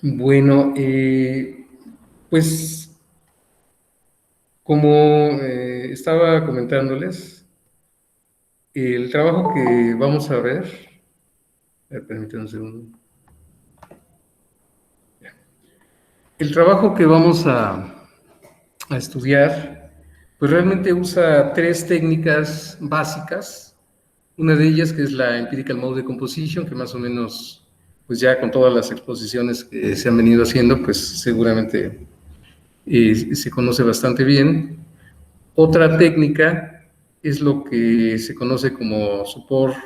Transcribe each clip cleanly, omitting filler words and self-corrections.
Bueno, pues como estaba comentándoles, el trabajo que vamos a ver, permítanme un segundo. El trabajo que vamos a estudiar, pues realmente usa tres técnicas básicas. Una de ellas que es la Empirical Mode Decomposition, que más o menos, pues ya con todas las exposiciones que se han venido haciendo, pues seguramente se conoce bastante bien. Otra técnica es lo que se conoce como Support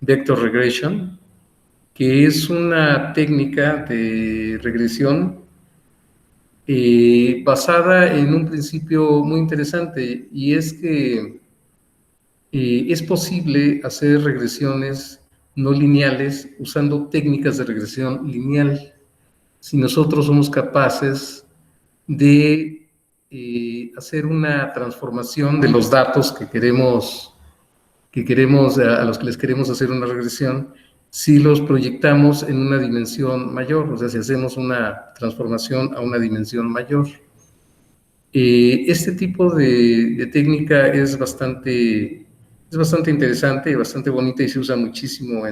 Vector Regression, que es una técnica de regresión basada en un principio muy interesante, y es que es posible hacer regresiones no lineales usando técnicas de regresión lineal si nosotros somos capaces de hacer una transformación de los datos a los que les queremos hacer una regresión, si los proyectamos en una dimensión mayor, o sea, si hacemos una transformación a una dimensión mayor. Este tipo de técnica es bastante interesante y bastante bonita, y se usa muchísimo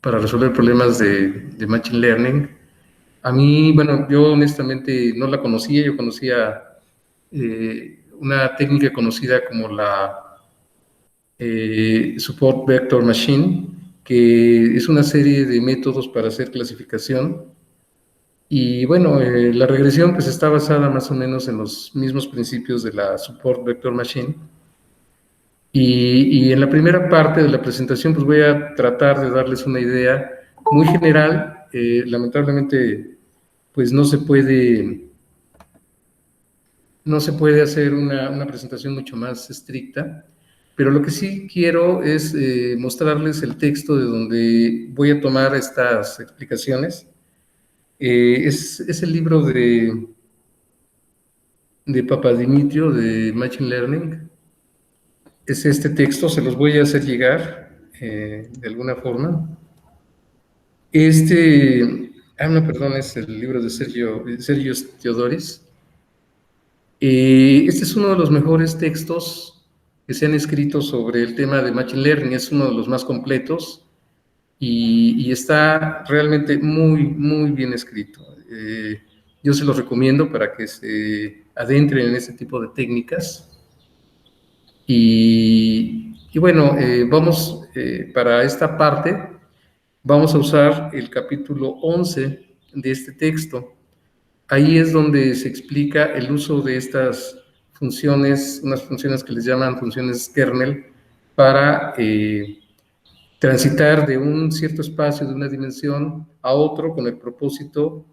para resolver problemas de Machine Learning. A mí, bueno, yo honestamente no la conocía. Yo conocía una técnica conocida como la Support Vector Machine, que es una serie de métodos para hacer clasificación. Y bueno, la regresión pues está basada más o menos en los mismos principios de la Support Vector Machine. Y en la primera parte de la presentación pues voy a tratar de darles una idea muy general. Lamentablemente pues no se puede hacer una presentación mucho más estricta, pero lo que sí quiero es mostrarles el texto de donde voy a tomar estas explicaciones. Es el libro de Papadimitrio de Machine Learning. Es este texto, se los voy a hacer llegar de alguna forma. No, perdón, es el libro de Sergio Theodoris. Este es uno de los mejores textos que se han escrito sobre el tema de Machine Learning. Es uno de los más completos y está realmente muy bien escrito. Yo se los recomiendo para que se adentren en este tipo de técnicas. Y bueno, para esta parte, vamos a usar el capítulo 11 de este texto. Ahí es donde se explica el uso de estas funciones, unas funciones que les llaman funciones kernel, para transitar de un cierto espacio, de una dimensión a otro, con el propósito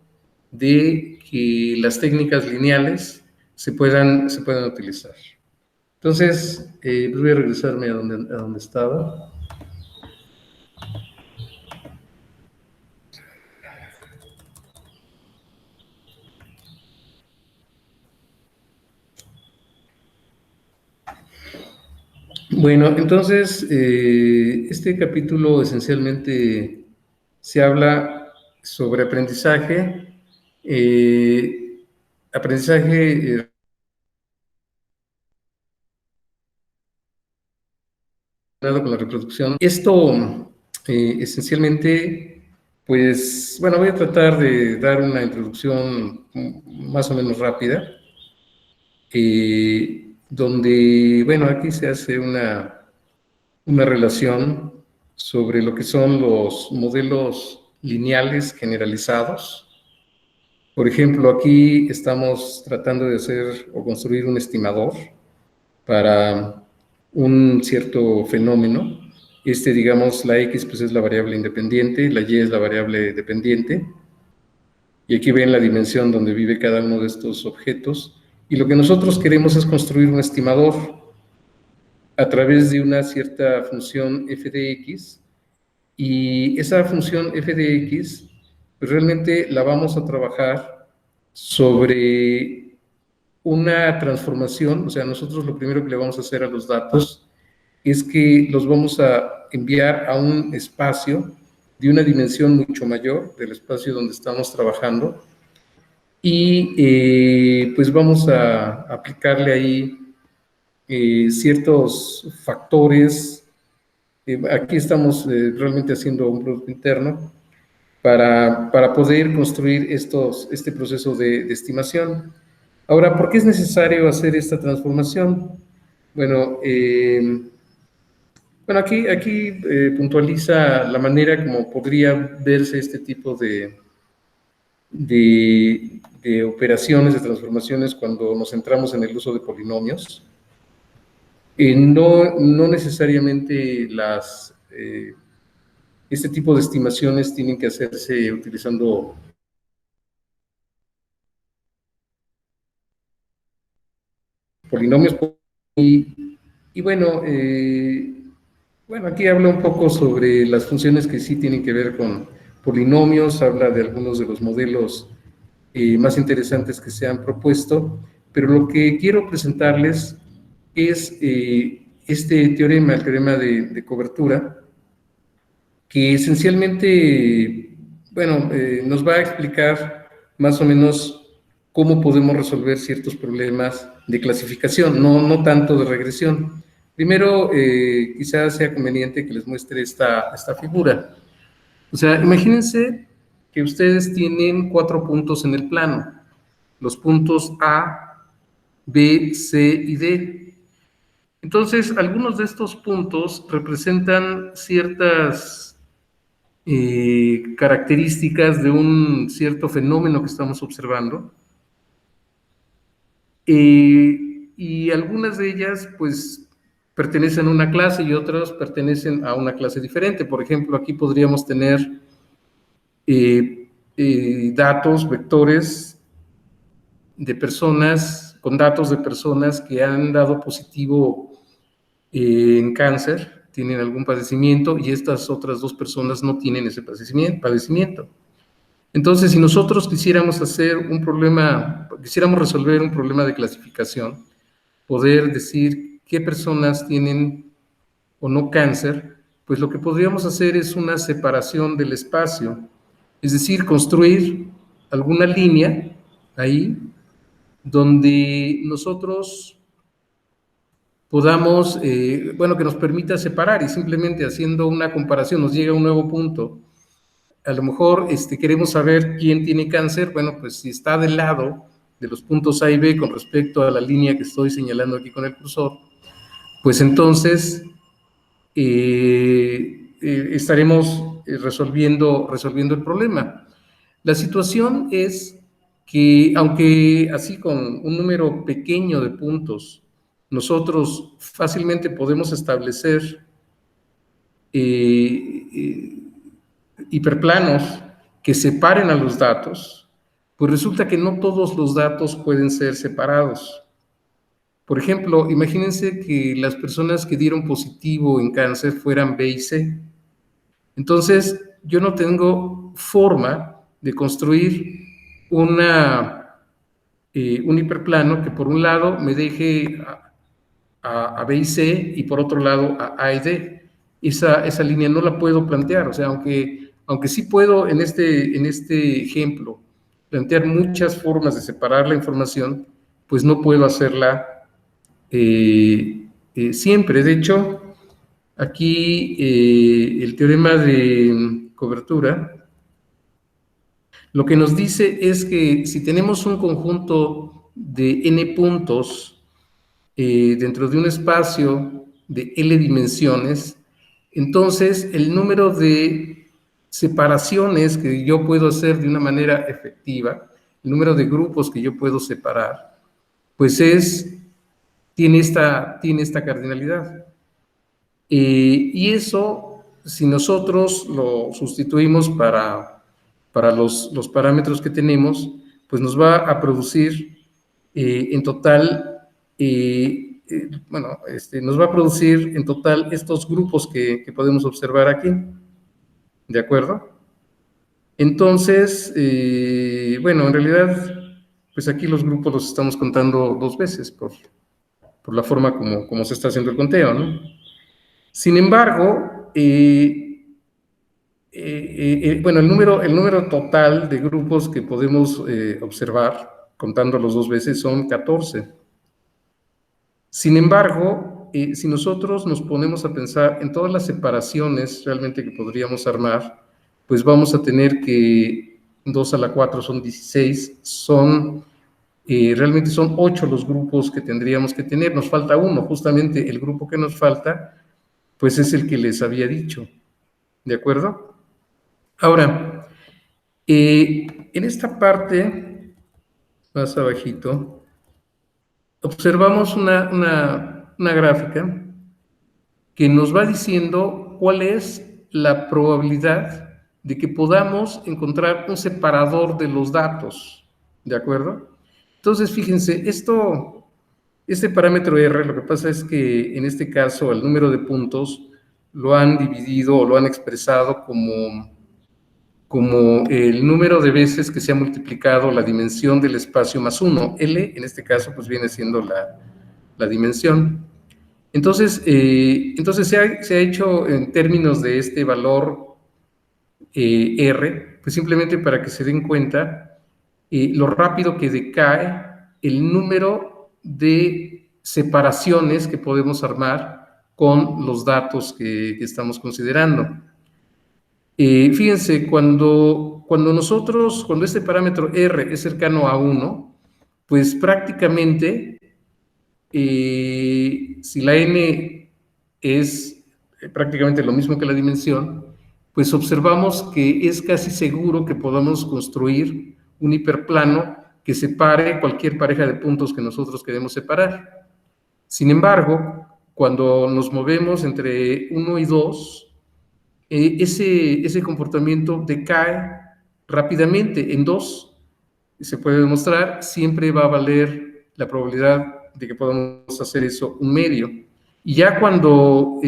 de que las técnicas lineales se puedan utilizar. Entonces, voy a regresarme a donde estaba. Bueno, entonces, este capítulo esencialmente se habla sobre aprendizaje, relacionado con la reproducción. Esto, esencialmente, pues, bueno, voy a tratar de dar una introducción más o menos rápida, donde, bueno, aquí se hace una relación sobre lo que son los modelos lineales generalizados. Por ejemplo, aquí estamos tratando de hacer o construir un estimador para un cierto fenómeno. Digamos, la X pues es la variable independiente, la Y es la variable dependiente, y aquí ven la dimensión donde vive cada uno de estos objetos, y lo que nosotros queremos es construir un estimador a través de una cierta función f de x, y esa función f de x pues realmente la vamos a trabajar sobre una transformación. O sea, nosotros lo primero que le vamos a hacer a los datos es que los vamos a enviar a un espacio de una dimensión mucho mayor del espacio donde estamos trabajando y pues vamos a aplicarle ahí ciertos factores. Aquí estamos realmente haciendo un producto interno para poder construir este proceso de estimación. Ahora, ¿por qué es necesario hacer esta transformación? Bueno, aquí puntualiza la manera como podría verse este tipo de operaciones, de transformaciones cuando nos centramos en el uso de polinomios. No necesariamente este tipo de estimaciones tienen que hacerse utilizando polinomios. Y bueno, aquí habla un poco sobre las funciones que sí tienen que ver con polinomios, habla de algunos de los modelos más interesantes que se han propuesto, pero lo que quiero presentarles es este teorema, el teorema de cobertura, que esencialmente, nos va a explicar más o menos cómo podemos resolver ciertos problemas de clasificación, no tanto de regresión. Primero, quizás sea conveniente que les muestre esta figura. O sea, imagínense que ustedes tienen 4 puntos en el plano, los puntos A, B, C y D. Entonces, algunos de estos puntos representan ciertas características de un cierto fenómeno que estamos observando, y algunas de ellas, pues, pertenecen a una clase y otras pertenecen a una clase diferente. Por ejemplo, aquí podríamos tener datos, vectores de personas, con datos de personas que han dado positivo en cáncer, tienen algún padecimiento, y estas otras 2 personas no tienen ese padecimiento. Entonces, si nosotros quisiéramos resolver un problema de clasificación, poder decir qué personas tienen o no cáncer, pues lo que podríamos hacer es una separación del espacio, es decir, construir alguna línea ahí donde nosotros podamos, que nos permita separar, y simplemente haciendo una comparación nos llega a un nuevo punto. A lo mejor queremos saber quién tiene cáncer. Bueno, pues si está del lado de los puntos A y B con respecto a la línea que estoy señalando aquí con el cursor, pues entonces estaremos resolviendo el problema. La situación es que, aunque así con un número pequeño de puntos, nosotros fácilmente podemos establecer hiperplanos que separen a los datos, pues resulta que no todos los datos pueden ser separados. Por ejemplo, imagínense que las personas que dieron positivo en cáncer fueran B y C. Entonces, yo no tengo forma de construir un hiperplano que por un lado me deje a B y C y por otro lado a y D. Esa línea no la puedo plantear. O sea, aunque sí puedo en este ejemplo plantear muchas formas de separar la información, pues no puedo hacerla siempre. De hecho, aquí el teorema de cobertura lo que nos dice es que si tenemos un conjunto de n puntos dentro de un espacio de L dimensiones, entonces el número de separaciones que yo puedo hacer de una manera efectiva, el número de grupos que yo puedo separar, pues tiene esta cardinalidad. Y eso, si nosotros lo sustituimos para los parámetros que tenemos, pues nos va a producir en total, nos va a producir en total estos grupos que podemos observar aquí. ¿De acuerdo? Entonces, en realidad, pues aquí los grupos los estamos contando 2 veces por la forma como se está haciendo el conteo, ¿no? Sin embargo, bueno, el número total de grupos que podemos observar, contándolos 2 veces, son 14. Sin embargo, si nosotros nos ponemos a pensar en todas las separaciones realmente que podríamos armar, pues vamos a tener que 2 a la 4 son 16, realmente son 8 los grupos que tendríamos que tener, nos falta uno, justamente el grupo que nos falta, pues es el que les había dicho, ¿de acuerdo? Ahora, en esta parte, más abajito, observamos una gráfica que nos va diciendo cuál es la probabilidad de que podamos encontrar un separador de los datos, ¿de acuerdo? Entonces, fíjense, este parámetro R, lo que pasa es que en este caso el número de puntos lo han dividido o lo han expresado como el número de veces que se ha multiplicado la dimensión del espacio más 1. L, en este caso, pues viene siendo la dimensión. Entonces, se ha hecho en términos de este valor R, pues simplemente para que se den cuenta lo rápido que decae el número de separaciones que podemos armar con los datos que estamos considerando. Fíjense, cuando este parámetro R es cercano a 1, pues prácticamente si la n es prácticamente lo mismo que la dimensión, pues observamos que es casi seguro que podamos construir un hiperplano que separe cualquier pareja de puntos que nosotros queremos separar. Sin embargo, cuando nos movemos entre 1 y 2, ese comportamiento decae rápidamente. En 2 se puede demostrar, siempre va a valer la probabilidad de que podamos hacer eso un medio. Y ya cuando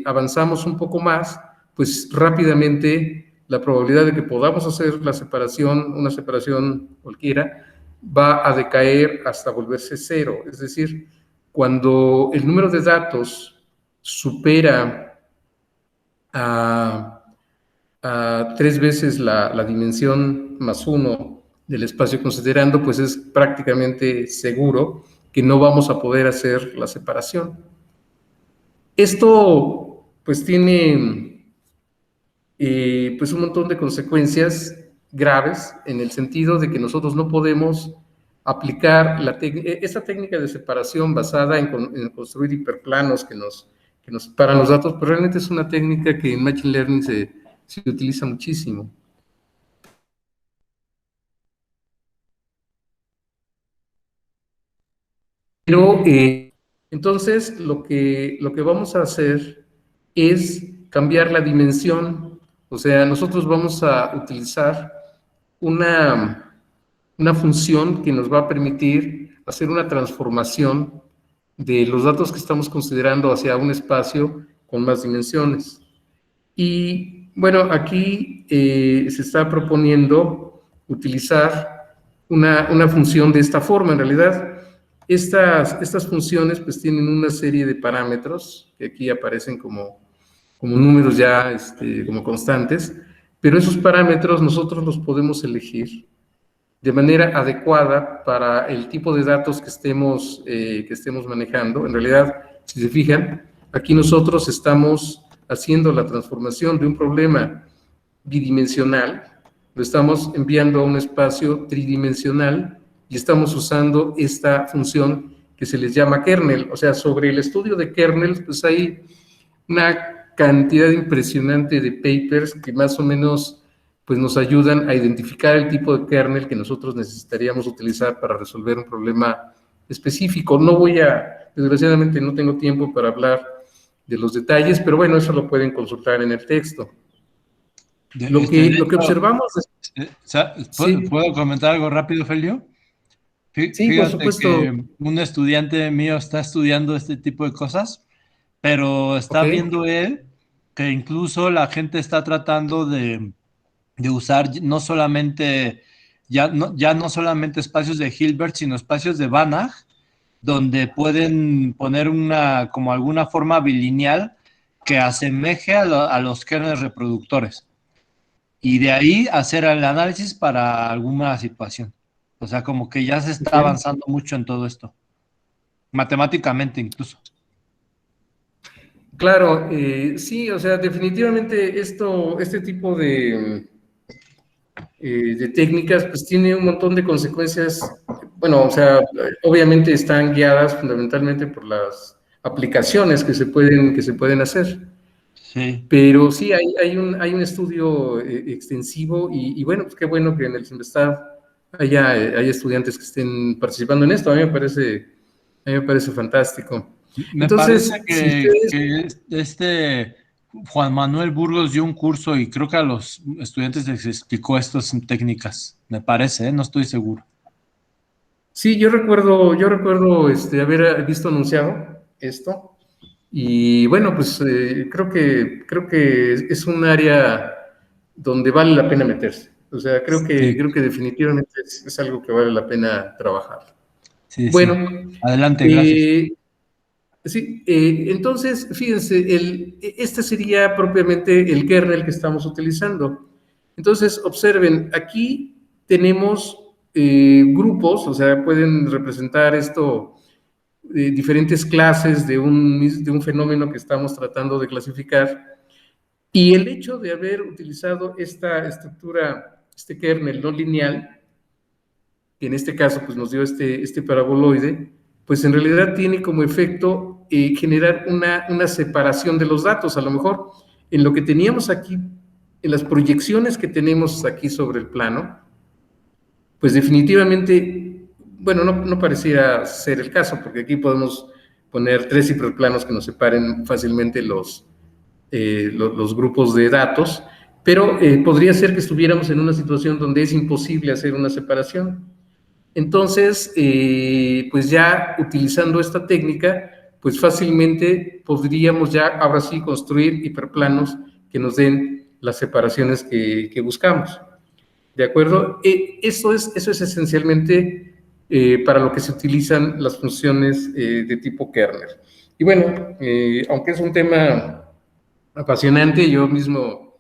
avanzamos un poco más, pues rápidamente la probabilidad de que podamos hacer la separación, una separación cualquiera, va a decaer hasta volverse 0. Es decir, cuando el número de datos supera a 3 veces la dimensión más 1 del espacio considerando, pues es prácticamente seguro que no vamos a poder hacer la separación. Esto pues tiene pues un montón de consecuencias graves en el sentido de que nosotros no podemos aplicar esta técnica de separación basada en construir hiperplanos que nos separan los datos, pero realmente es una técnica que en Machine Learning se utiliza muchísimo. Pero entonces lo que vamos a hacer es cambiar la dimensión. O sea, nosotros vamos a utilizar una función que nos va a permitir hacer una transformación de los datos que estamos considerando hacia un espacio con más dimensiones. Y bueno, aquí se está proponiendo utilizar una función de esta forma. En realidad, estas funciones pues tienen una serie de parámetros que aquí aparecen como números ya como constantes, pero esos parámetros nosotros los podemos elegir de manera adecuada para el tipo de datos que estemos manejando. En realidad, si se fijan, aquí nosotros estamos haciendo la transformación de un problema bidimensional, lo estamos enviando a un espacio tridimensional y estamos usando esta función que se les llama kernel. O sea, sobre el estudio de kernels, pues hay una cantidad impresionante de papers que más o menos pues nos ayudan a identificar el tipo de kernel que nosotros necesitaríamos utilizar para resolver un problema específico. Desgraciadamente no tengo tiempo para hablar de los detalles, pero bueno, eso lo pueden consultar en el texto. Lo que observamos... ¿Puedo comentar algo rápido, Felio? Sí, por supuesto. Que un estudiante mío está estudiando este tipo de cosas, pero está viendo él que incluso la gente está tratando de usar no solamente no solamente espacios de Hilbert, sino espacios de Banach, donde pueden poner como alguna forma bilineal que asemeje a los kernels reproductores. y de ahí hacer el análisis para alguna situación. O sea, como que ya se está Ok. avanzando mucho en todo esto, matemáticamente incluso. Claro, sí, o sea, definitivamente este tipo de técnicas, pues tiene un montón de consecuencias. Bueno, o sea, obviamente están guiadas fundamentalmente por las aplicaciones que se pueden hacer. Sí. Pero sí, hay un estudio extensivo y bueno, pues qué bueno que en el CIMBESTAB hay estudiantes que estén participando en esto. A mí me parece fantástico. Me parece Entonces, si ustedes, que este Juan Manuel Burgos dio un curso y creo que a los estudiantes les explicó estas técnicas. Me parece, ¿eh? No estoy seguro. sí, yo recuerdo haber visto anunciado esto y bueno, pues creo que es un área donde vale la pena meterse. O sea, creo que, Sí, creo que definitivamente es algo que vale la pena trabajar. sí, sí. Bueno, Adelante, gracias. eh, sí, entonces, fíjense, este sería propiamente el kernel que estamos utilizando. Entonces, observen, aquí tenemos grupos, o sea, pueden representar esto, diferentes clases de un fenómeno que estamos tratando de clasificar. Y el hecho de haber utilizado esta estructura, este kernel no lineal, que en este caso pues, nos dio este paraboloide, pues en realidad tiene como efecto generar una separación de los datos. A lo mejor en lo que teníamos aquí, en las proyecciones que tenemos aquí sobre el plano, pues definitivamente, bueno, no pareciera ser el caso, porque aquí podemos poner 3 hiperplanos que nos separen fácilmente los grupos de datos, pero podría ser que estuviéramos en una situación donde es imposible hacer una separación. Entonces, pues ya utilizando esta técnica, pues fácilmente podríamos ya ahora sí construir hiperplanos que nos den las separaciones que buscamos. ¿De acuerdo? Eso es esencialmente para lo que se utilizan las funciones de tipo kernel. Y bueno, aunque es un tema apasionante, yo mismo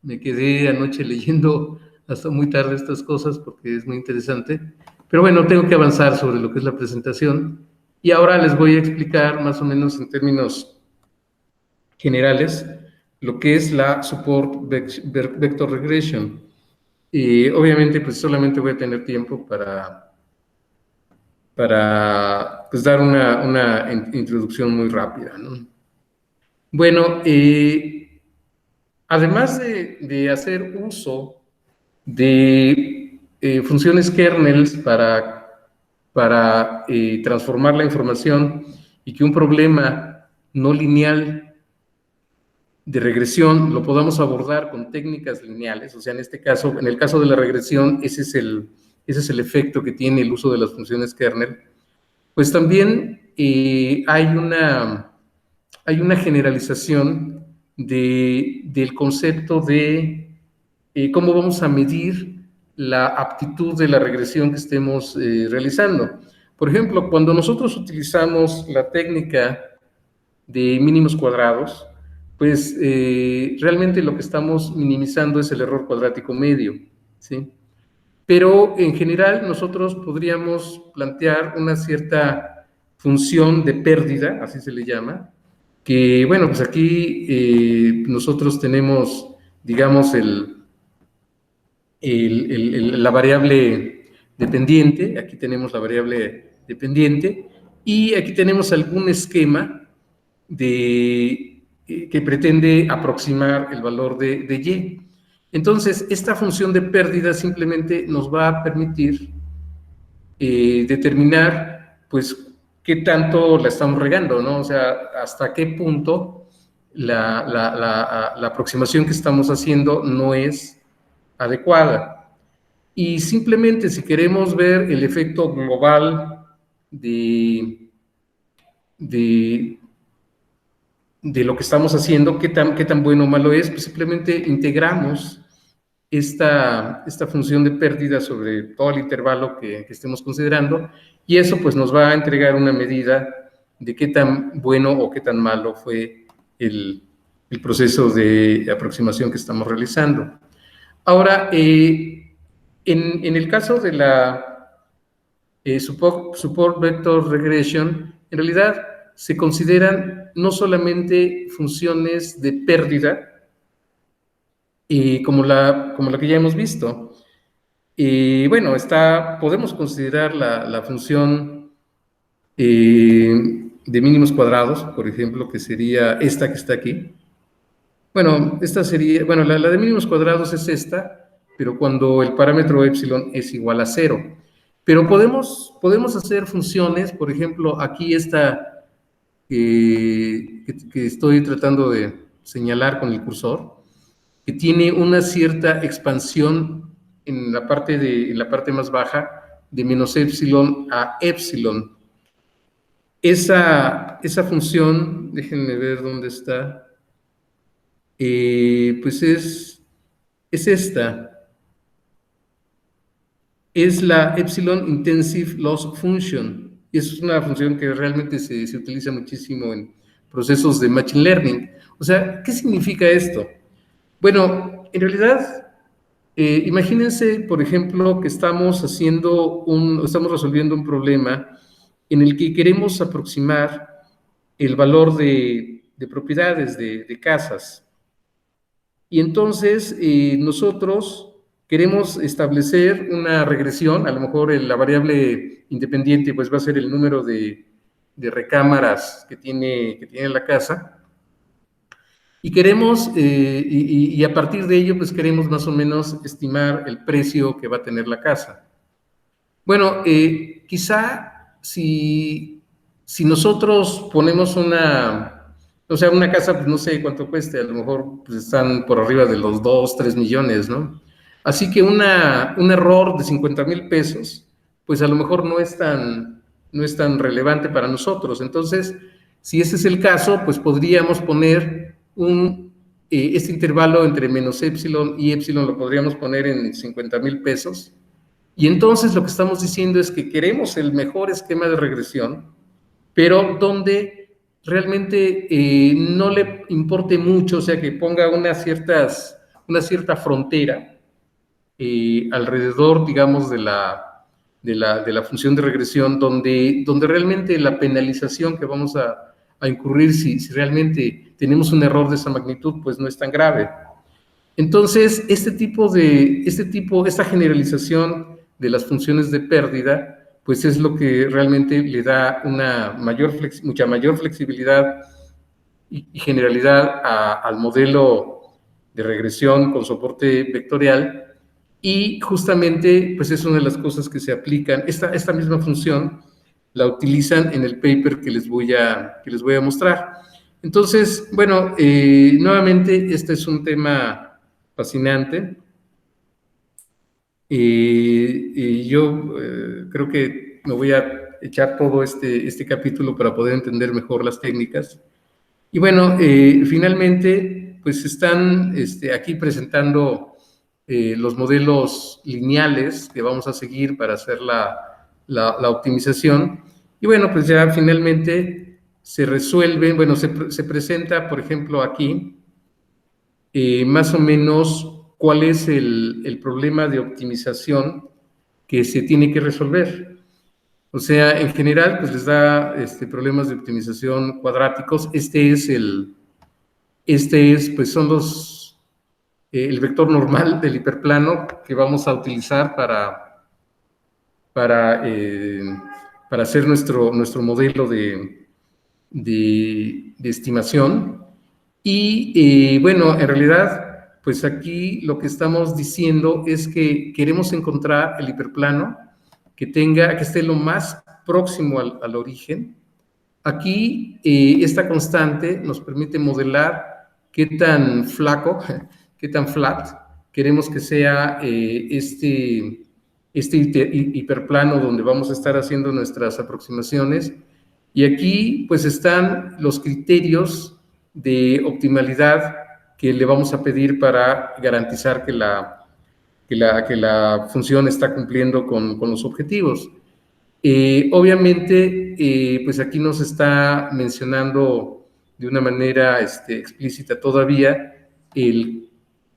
me quedé anoche leyendo hasta muy tarde estas cosas porque es muy interesante. Pero bueno, tengo que avanzar sobre lo que es la presentación y ahora les voy a explicar más o menos en términos generales lo que es la Support Vector Regression. Y obviamente pues solamente voy a tener tiempo para pues, dar una introducción muy rápida, ¿no? Bueno, además de hacer uso de funciones kernels para transformar la información y que un problema no lineal de regresión lo podamos abordar con técnicas lineales, o sea, en este caso, en el caso de la regresión, ese es el efecto que tiene el uso de las funciones kernel, pues también hay una generalización del concepto de cómo vamos a medir la aptitud de la regresión que estemos realizando. Por ejemplo, cuando nosotros utilizamos la técnica de mínimos cuadrados, pues realmente lo que estamos minimizando es el error cuadrático medio, ¿sí? Pero en general nosotros podríamos plantear una cierta función de pérdida, así se le llama, que bueno, pues aquí nosotros tenemos, digamos, la variable dependiente, aquí tenemos la variable dependiente, y aquí tenemos algún esquema que pretende aproximar el valor de y. Entonces, esta función de pérdida simplemente nos va a permitir determinar, pues, qué tanto la estamos regando, ¿no? O sea, hasta qué punto la aproximación que estamos haciendo no es adecuada. Y simplemente si queremos ver el efecto global de, de lo que estamos haciendo, qué tan bueno o malo es, pues simplemente integramos esta función de pérdida sobre todo el intervalo que estemos considerando y eso pues nos va a entregar una medida de qué tan bueno o qué tan malo fue el proceso de aproximación que estamos realizando. Ahora, en el caso de la support vector regression, en realidad se consideran no solamente funciones de pérdida, como la que ya hemos visto. Bueno, podemos considerar la función de mínimos cuadrados, por ejemplo, que sería esta que está aquí. Bueno, esta sería, bueno, la de mínimos cuadrados es esta, pero cuando el parámetro epsilon es igual a 0. Pero podemos hacer funciones, por ejemplo, aquí esta que estoy tratando de señalar con el cursor, que tiene una cierta expansión en la parte más baja, de menos epsilon a epsilon. Esa función, déjenme ver dónde está, pues es esta. Es la Epsilon Intensive Loss Function. Y es una función que realmente se utiliza muchísimo en procesos de Machine Learning. O sea, ¿qué significa esto? Bueno, en realidad, imagínense, por ejemplo, que estamos resolviendo un problema en el que queremos aproximar el valor de propiedades, de casas. Y entonces nosotros queremos establecer una regresión, a lo mejor la variable independiente pues va a ser el número de recámaras que tiene la casa, y queremos, y a partir de ello pues queremos más o menos estimar el precio que va a tener la casa. Bueno, quizá si nosotros ponemos una casa, pues no sé cuánto cueste, a lo mejor pues, están por arriba de los 2, 3 millones, ¿no? Así que un error de 50,000 pesos, pues a lo mejor no es tan relevante para nosotros. Entonces, si ese es el caso, pues podríamos poner este intervalo entre menos epsilon y epsilon, lo podríamos poner en 50,000 pesos. Y entonces lo que estamos diciendo es que queremos el mejor esquema de regresión, pero donde realmente no le importe mucho, o sea, que ponga una cierta frontera alrededor, digamos, de la función de regresión, donde realmente la penalización que vamos a incurrir si realmente tenemos un error de esa magnitud, pues no es tan grave. Entonces, esta generalización de las funciones de pérdida, pues es lo que realmente le da mucha mayor flexibilidad y generalidad al modelo de regresión con soporte vectorial, y justamente pues es una de las cosas que se aplican. Esta misma función la utilizan en el paper que les voy a mostrar. Entonces, bueno, nuevamente este es un tema fascinante. Yo creo que me voy a echar todo este capítulo para poder entender mejor las técnicas. Y bueno, finalmente, pues están aquí presentando los modelos lineales que vamos a seguir para hacer la optimización. Y bueno, pues ya finalmente se resuelve, bueno, se presenta, por ejemplo, aquí, más o menos cuál es el problema de optimización que se tiene que resolver. O sea, en general, pues les da problemas de optimización cuadráticos. Son el vector normal del hiperplano que vamos a utilizar para hacer nuestro modelo de estimación. Y bueno, en realidad, pues aquí lo que estamos diciendo es que queremos encontrar el hiperplano que esté lo más próximo al origen. Aquí esta constante nos permite modelar qué tan flaco, qué tan flat queremos que sea este hiperplano donde vamos a estar haciendo nuestras aproximaciones. Y aquí pues están los criterios de optimalidad que le vamos a pedir para garantizar que la función está cumpliendo con los objetivos. Obviamente, pues aquí nos está mencionando de una manera explícita todavía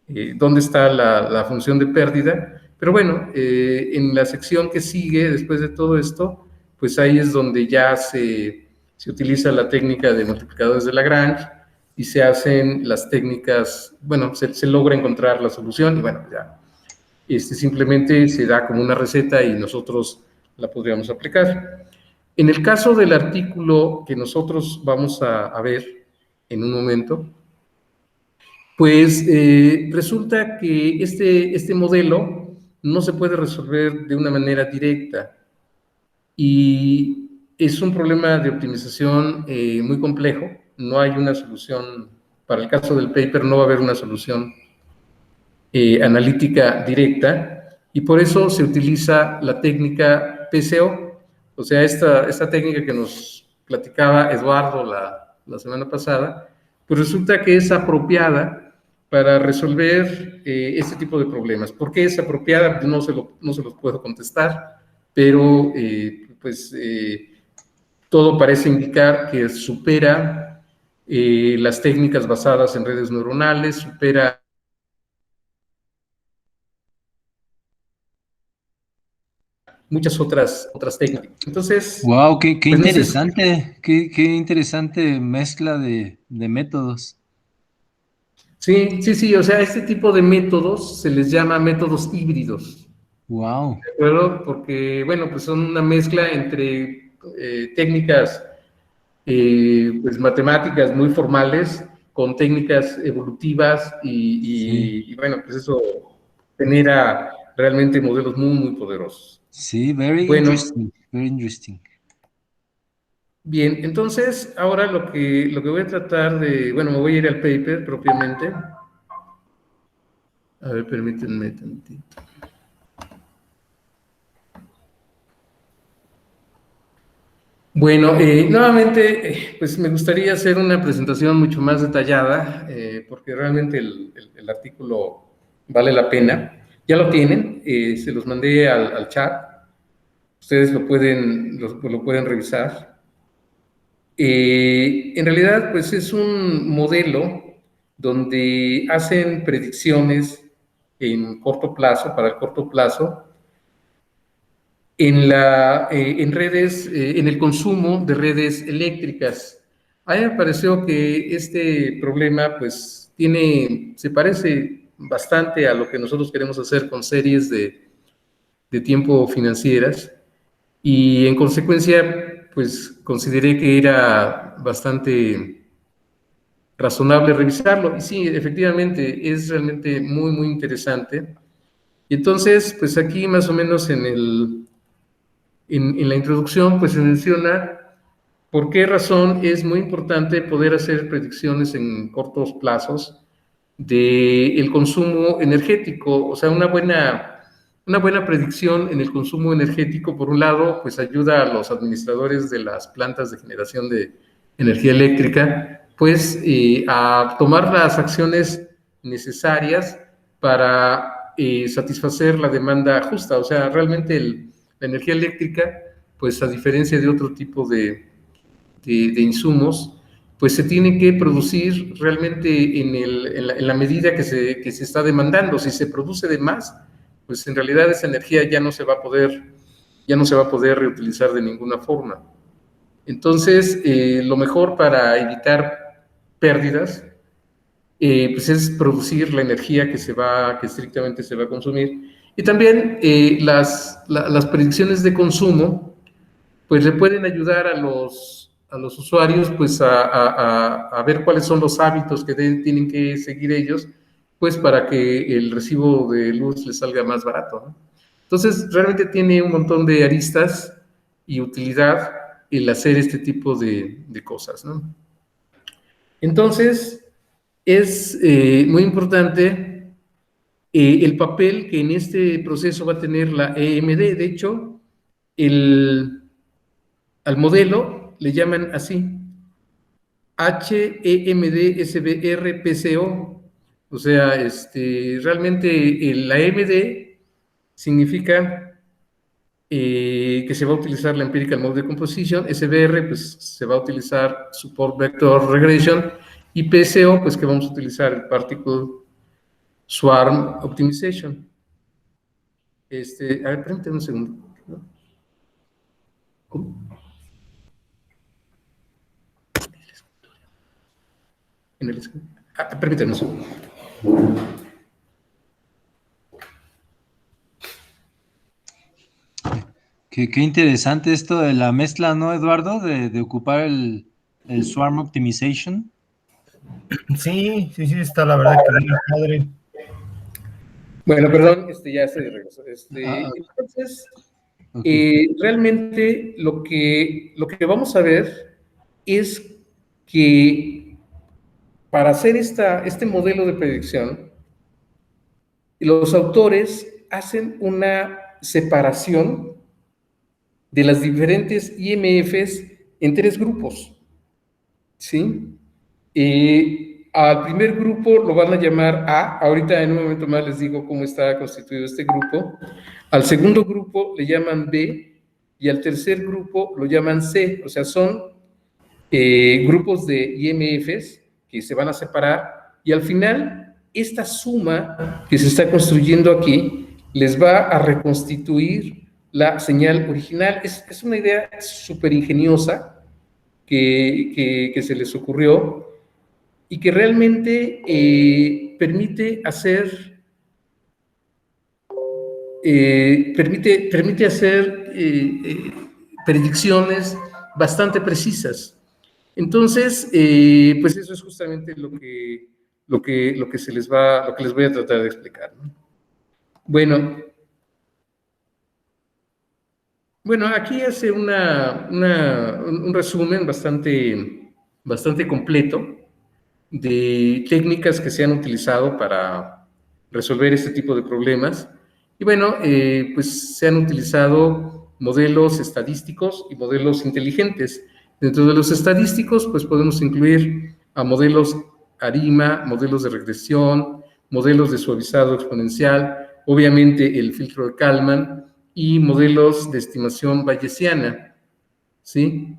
dónde está la función de pérdida. Pero bueno, en la sección que sigue, después de todo esto, pues ahí es donde ya se utiliza la técnica de multiplicadores de Lagrange y se hacen las técnicas, bueno, se logra encontrar la solución y bueno, ya simplemente se da como una receta y nosotros la podríamos aplicar. En el caso del artículo que nosotros vamos a ver en un momento, pues resulta que este modelo no se puede resolver de una manera directa y es un problema de optimización muy complejo. No hay una solución, para el caso del paper no va a haber una solución analítica directa y por eso se utiliza la técnica PCO, o sea, esta técnica que nos platicaba Eduardo la semana pasada, pues resulta que es apropiada para resolver este tipo de problemas. ¿Por qué es apropiada? No se los puedo contestar, pero todo parece indicar que supera las técnicas basadas en redes neuronales, supera muchas otras técnicas. Entonces, wow, qué pues no sé. interesante, qué interesante mezcla de métodos. Sí, o sea, este tipo de métodos se les llama métodos híbridos, Wow. ¿de acuerdo? Porque, bueno, pues son una mezcla entre técnicas pues matemáticas muy formales con técnicas evolutivas Sí, y bueno, pues eso genera realmente modelos muy poderosos. sí, very Bueno, interesting, very interesting. bien, entonces ahora lo que voy a tratar de, bueno, me voy a ir al paper propiamente. A ver, permítanme tantito. Bueno, nuevamente, pues me gustaría hacer una presentación mucho más detallada, porque realmente el artículo vale la pena. Ya lo tienen, se los mandé al chat, ustedes lo pueden revisar. En realidad, pues es un modelo donde hacen predicciones en corto plazo, para el corto plazo, en redes, en el consumo de redes eléctricas. A mí me pareció que este problema, pues, se parece bastante a lo que nosotros queremos hacer con series de tiempo financieras y en consecuencia, pues, consideré que era bastante razonable revisarlo. Y sí, efectivamente, es realmente muy interesante. Y entonces, pues aquí más o menos en la introducción, pues se menciona por qué razón es muy importante poder hacer predicciones en cortos plazos del consumo energético. O sea, una buena predicción en el consumo energético, por un lado, pues ayuda a los administradores de las plantas de generación de energía eléctrica, pues a tomar las acciones necesarias para satisfacer la demanda justa. O sea, realmente la energía eléctrica, pues a diferencia de otro tipo de insumos, pues se tiene que producir realmente en la medida que se está demandando. Si se produce de más, pues en realidad esa energía ya no se va a poder reutilizar de ninguna forma. Entonces, lo mejor para evitar pérdidas, pues es producir la energía que estrictamente se va a consumir. Y también las predicciones de consumo, pues le pueden ayudar a los usuarios pues a ver cuáles son los hábitos que tienen que seguir ellos, pues para que el recibo de luz les salga más barato, ¿no? Entonces, realmente tiene un montón de aristas y utilidad el hacer este tipo de cosas, ¿no? Entonces, es muy importante el papel que en este proceso va a tener la EMD. De hecho, al modelo le llaman así, HEMD-SBR-PCO. O sea, realmente la EMD significa que se va a utilizar la Empirical Mode Decomposition, SBR, pues se va a utilizar Support Vector Regression, y PCO, pues que vamos a utilizar el Particle Swarm Optimization. A ver, permíteme un segundo. ¿Cómo? En el permíteme un segundo. Qué interesante esto de la mezcla, ¿no, Eduardo? De ocupar el Swarm Optimization. Sí, está la verdad que bien padre. Bueno, perdón, ya estoy de regreso. Entonces, realmente lo que vamos a ver es que para hacer este modelo de predicción, los autores hacen una separación de las diferentes IMFs en 3 grupos, ¿sí? Al primer grupo lo van a llamar A, ahorita en un momento más les digo cómo está constituido este grupo. Al segundo grupo le llaman B, y al tercer grupo lo llaman C, o sea, son grupos de IMFs que se van a separar, y al final esta suma que se está construyendo aquí les va a reconstituir la señal original. Es una idea súper ingeniosa que se les ocurrió y que realmente permite hacer predicciones bastante precisas. Entonces, pues eso es justamente lo que les voy a tratar de explicar, ¿no? Bueno, aquí hace un resumen bastante completo de técnicas que se han utilizado para resolver este tipo de problemas. Y bueno, pues se han utilizado modelos estadísticos y modelos inteligentes. Dentro de los estadísticos, pues podemos incluir a modelos ARIMA, modelos de regresión, modelos de suavizado exponencial, obviamente el filtro de Kalman y modelos de estimación bayesiana, ¿sí?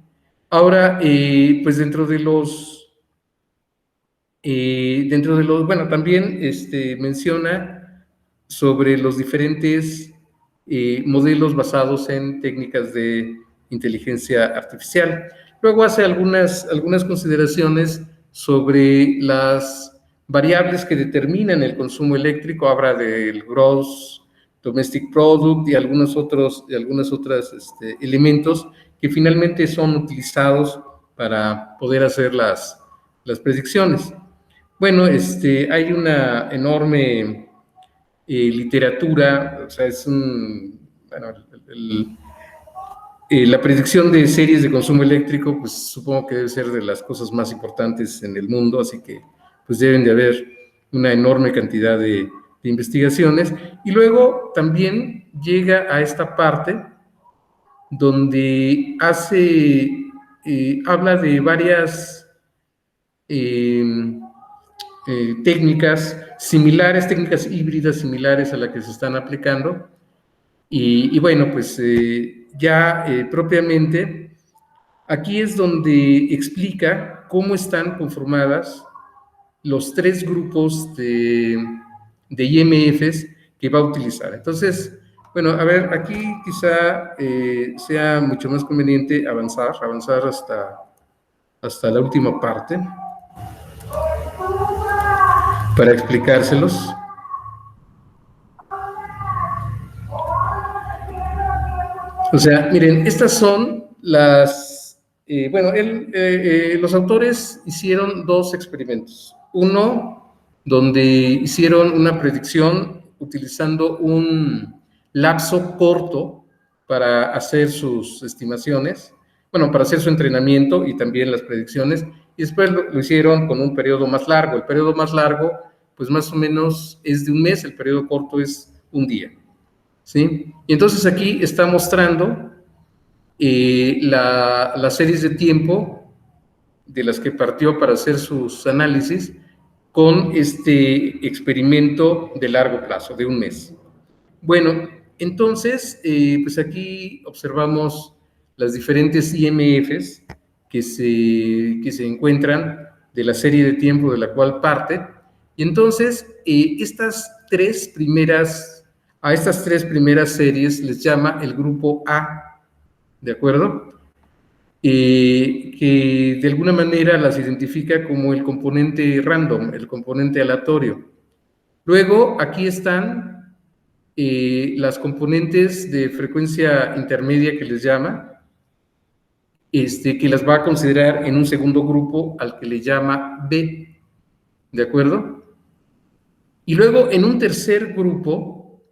Ahora, pues dentro de los, bueno, también menciona sobre los diferentes modelos basados en técnicas de inteligencia artificial. Luego hace algunas consideraciones sobre las variables que determinan el consumo eléctrico, habla del gross domestic product y algunos otros elementos que finalmente son utilizados para poder hacer las predicciones. Bueno, hay una enorme literatura, o sea, la predicción de series de consumo eléctrico, pues supongo que debe ser de las cosas más importantes en el mundo, así que pues deben de haber una enorme cantidad de investigaciones. Y luego también llega a esta parte donde habla de varias técnicas similares, técnicas híbridas similares a las que se están aplicando. Y bueno, pues propiamente, aquí es donde explica cómo están conformadas los 3 grupos de IMFs que va a utilizar. Entonces, bueno, a ver, aquí quizá sea mucho más conveniente avanzar hasta la última parte para explicárselos. O sea, miren, estas son las... los autores hicieron 2 experimentos. Uno, donde hicieron una predicción utilizando un lapso corto para hacer sus estimaciones, bueno, para hacer su entrenamiento y también las predicciones, y después lo hicieron con un periodo más largo. El periodo más largo, pues más o menos es de un mes, el periodo corto es un día, ¿sí? Y entonces aquí está mostrando las series de tiempo de las que partió para hacer sus análisis con este experimento de largo plazo, de un mes. Bueno, entonces, pues aquí observamos las diferentes IMFs que se encuentran de la serie de tiempo de la cual parte, Y entonces, a estas tres primeras series les llama el grupo A, ¿de acuerdo? Que de alguna manera las identifica como el componente random, el componente aleatorio. Luego, aquí están las componentes de frecuencia intermedia que les llama, que las va a considerar en un segundo grupo al que le llama B, ¿de acuerdo? Y luego en un tercer grupo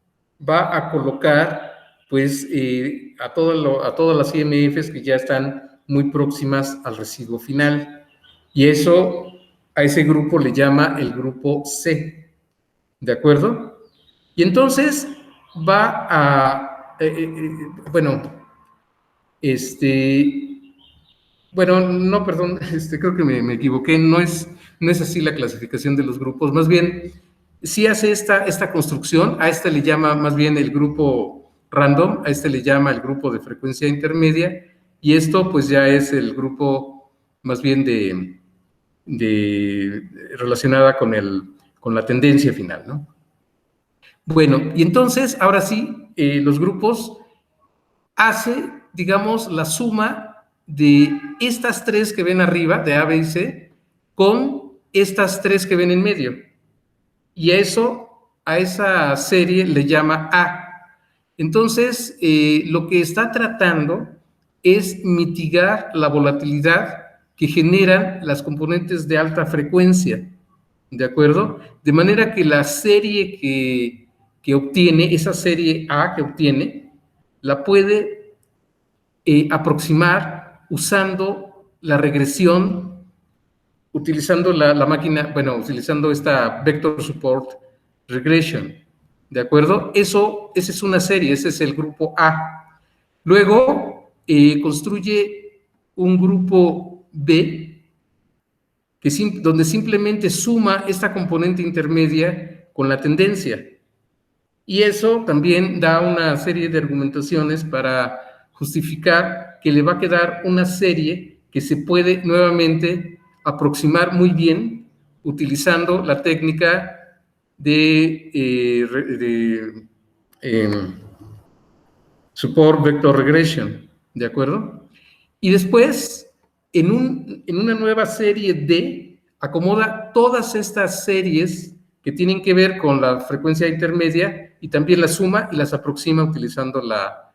va a colocar pues a todas las IMFs que ya están muy próximas al residuo final. Y eso, a ese grupo le llama el grupo C, ¿de acuerdo? Y entonces va a, bueno, no, perdón, creo que me equivoqué, no es así la clasificación de los grupos, más bien, sí hace esta construcción, a le llama más bien el grupo random, a le llama el grupo de frecuencia intermedia, y esto pues ya es el grupo más bien relacionada con la tendencia final, ¿no? Bueno, y entonces, ahora sí, los grupos hace, digamos, la suma de estas tres que ven arriba, de A, B y C, con estas tres que ven en medio. Y a esa serie le llama A. Entonces, lo que está tratando es mitigar la volatilidad que generan las componentes de alta frecuencia, ¿de acuerdo? De manera que la serie que obtiene, esa serie A que obtiene, la puede aproximar usando la regresión, utilizando la máquina, bueno, utilizando esta Vector Support Regression, ¿de acuerdo? Esa es una serie, ese es el grupo A. Luego, construye un grupo B, donde simplemente suma esta componente intermedia con la tendencia. Y eso también da una serie de argumentaciones para justificar que le va a quedar una serie que se puede nuevamente aproximar muy bien utilizando la técnica de Support Vector Regression, ¿de acuerdo? Y después, en una nueva serie D, acomoda todas estas series que tienen que ver con la frecuencia intermedia y también las suma y las aproxima utilizando la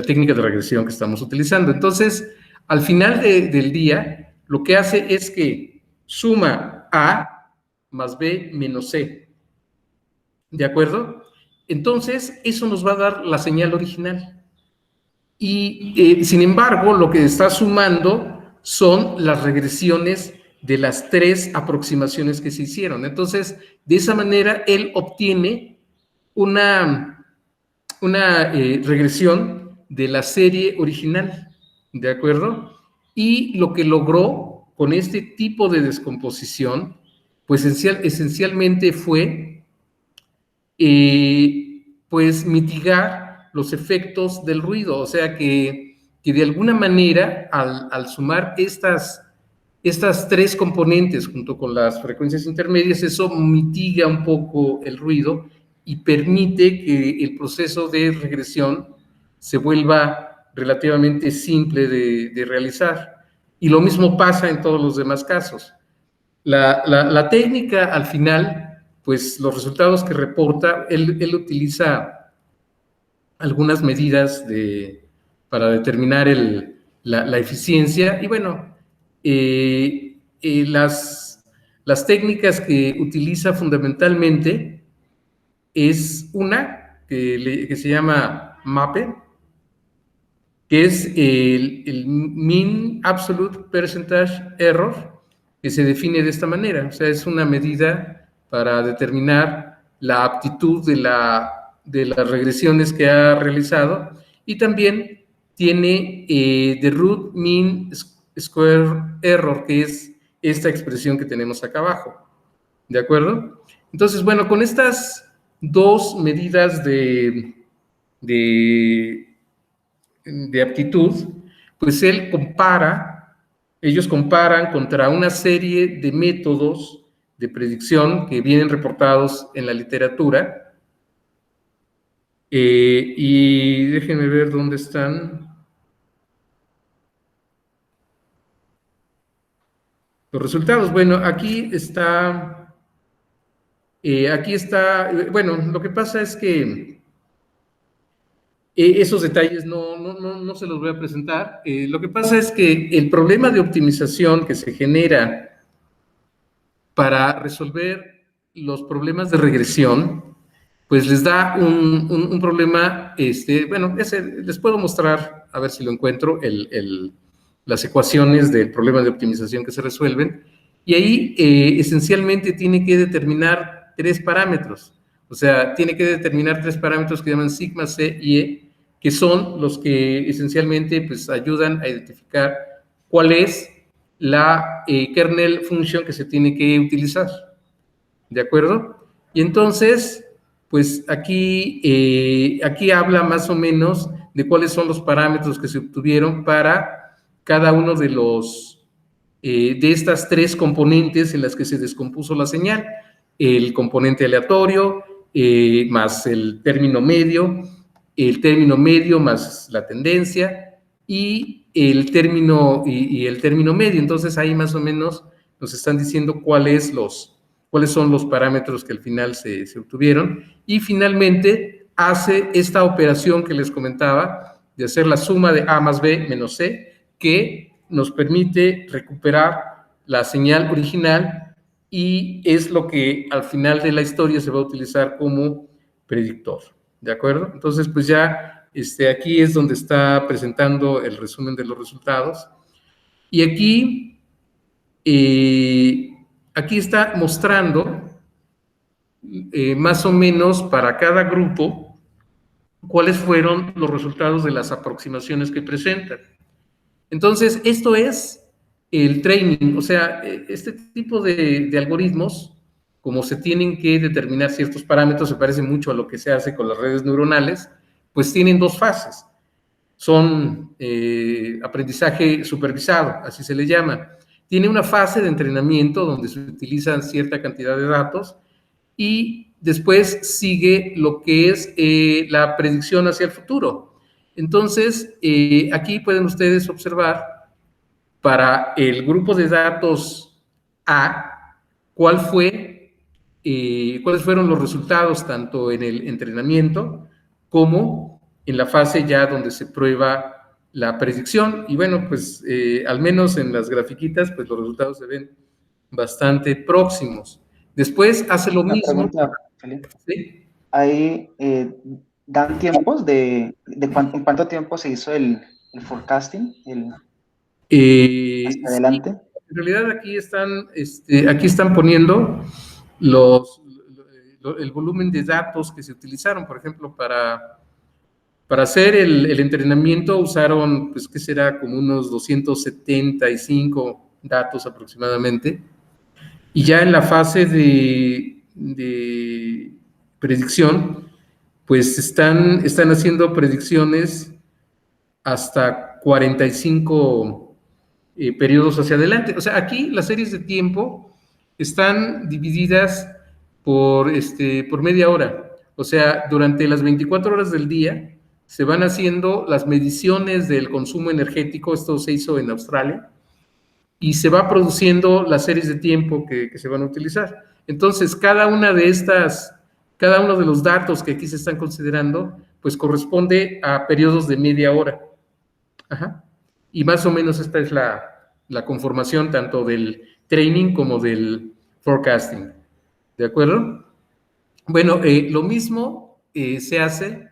técnica de regresión que estamos utilizando. Entonces, al final del día, lo que hace es que suma A más B menos C, ¿de acuerdo? Entonces, eso nos va a dar la señal original. Y, sin embargo, lo que está sumando son las regresiones de las tres aproximaciones que se hicieron. Entonces, de esa manera, él obtiene una regresión de la serie original, ¿de acuerdo? Y lo que logró con este tipo de descomposición, pues esencialmente fue pues mitigar los efectos del ruido, o sea que de alguna manera al sumar estas tres componentes junto con las frecuencias intermedias, eso mitiga un poco el ruido y permite que el proceso de regresión se vuelva relativamente simple de realizar. Y lo mismo pasa en todos los demás casos. La técnica, al final, pues los resultados que reporta, él utiliza algunas medidas para determinar la eficiencia. Y bueno, las técnicas que utiliza fundamentalmente es una que se llama MAPE, que es el Mean Absolute Percentage Error, que se define de esta manera. O sea, es una medida para determinar la aptitud de las regresiones que ha realizado, y también tiene the Root Mean Square Error, que es esta expresión que tenemos acá abajo, ¿de acuerdo? Entonces, bueno, con estas dos medidas de aptitud, pues ellos comparan contra una serie de métodos de predicción que vienen reportados en la literatura. Y déjenme ver dónde están los resultados. Bueno, aquí está, bueno, lo que pasa es que esos detalles no se los voy a presentar. Lo que pasa es que el problema de optimización que se genera para resolver los problemas de regresión, pues les da un problema, bueno, les puedo mostrar, a ver si lo encuentro, las ecuaciones del problema de optimización que se resuelven, y ahí esencialmente tiene que determinar 3 parámetros, o sea, tiene que determinar 3 parámetros que llaman sigma, c y e, que son los que esencialmente pues ayudan a identificar cuál es la kernel function que se tiene que utilizar, ¿de acuerdo? Y entonces, pues aquí habla más o menos de cuáles son los parámetros que se obtuvieron para cada uno de de estas 3 componentes en las que se descompuso la señal: el componente aleatorio, más el término medio más la tendencia, y el término medio. Entonces ahí más o menos nos están diciendo cuáles son los parámetros que al final se obtuvieron, y finalmente hace esta operación que les comentaba de hacer la suma de A más B menos C, que nos permite recuperar la señal original, y es lo que al final de la historia se va a utilizar como predictor, ¿de acuerdo? Entonces, pues ya aquí es donde está presentando el resumen de los resultados, y aquí está mostrando más o menos para cada grupo cuáles fueron los resultados de las aproximaciones que presentan. Entonces, esto es el training, o sea, este tipo de algoritmos, como se tienen que determinar ciertos parámetros, se parece mucho a lo que se hace con las redes neuronales, pues tienen 2 fases. Son aprendizaje supervisado, así se le llama. Tiene una fase de entrenamiento donde se utilizan cierta cantidad de datos, y después sigue lo que es la predicción hacia el futuro. Entonces, aquí pueden ustedes observar para el grupo de datos A, cuáles fueron los resultados tanto en el entrenamiento como en la fase ya donde se prueba la predicción. Y bueno, pues al menos en las grafiquitas, pues los resultados se ven bastante próximos. Después hace lo mismo. Pregunta, Felipe. ¿Sí? Ahí dan tiempos en cuánto tiempo se hizo el forecasting, hacia adelante. Sí, en realidad aquí están poniendo el volumen de datos que se utilizaron. Por ejemplo, para hacer el entrenamiento usaron, pues, ¿qué será? Como unos 275 datos aproximadamente. Y ya en la fase de predicción, pues están haciendo predicciones hasta 45 periodos hacia adelante. O sea, aquí las series de tiempo están divididas por media hora. O sea, durante las 24 horas del día se van haciendo las mediciones del consumo energético. Esto se hizo en Australia, y se va produciendo las series de tiempo que se van a utilizar. Entonces, cada uno de los datos que aquí se están considerando, pues corresponde a periodos de media hora. Ajá. Y más o menos esta es la conformación tanto del training como del forecasting. ¿De acuerdo? Bueno, lo mismo se hace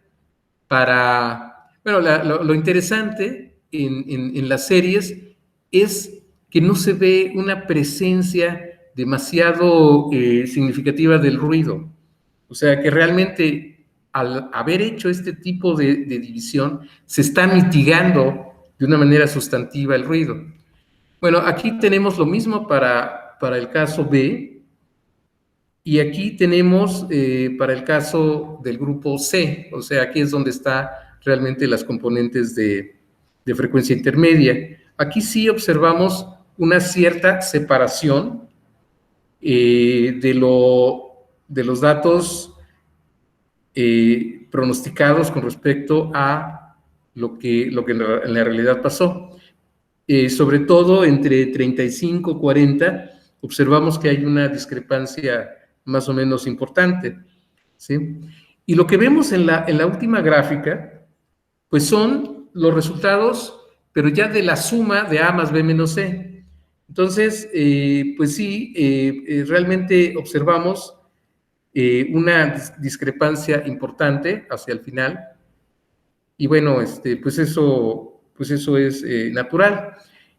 para... Bueno, lo interesante en las series es que no se ve una presencia demasiado significativa del ruido. O sea, que realmente al haber hecho este tipo de división, se está mitigando de una manera sustantiva el ruido. Bueno, aquí tenemos lo mismo para el caso B, y aquí tenemos para el caso del grupo C. O sea, aquí es donde están realmente las componentes de frecuencia intermedia. Aquí sí observamos una cierta separación de los datos pronosticados con respecto a lo que en la realidad pasó. Sobre todo entre 35 y 40, observamos que hay una discrepancia más o menos importante, ¿sí? Y lo que vemos en la última gráfica, pues son los resultados, pero ya de la suma de A más B menos C. Entonces, pues sí, realmente observamos una discrepancia importante hacia el final, y bueno, pues eso es natural.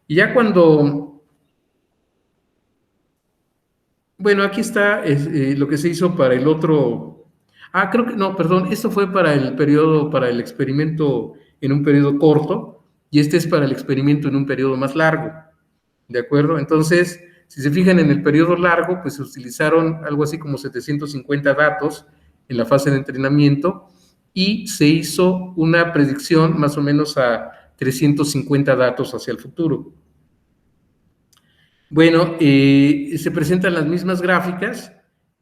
Y ya cuando, bueno, aquí está lo que se hizo para el otro, creo que, no, perdón, esto fue para el periodo, para el experimento en un periodo corto, y este es para el experimento en un periodo más largo, ¿de acuerdo? Entonces, si se fijan en el periodo largo, pues se utilizaron algo así como 750 datos en la fase de entrenamiento, y se hizo una predicción más o menos a 350 datos hacia el futuro. Bueno, se presentan las mismas gráficas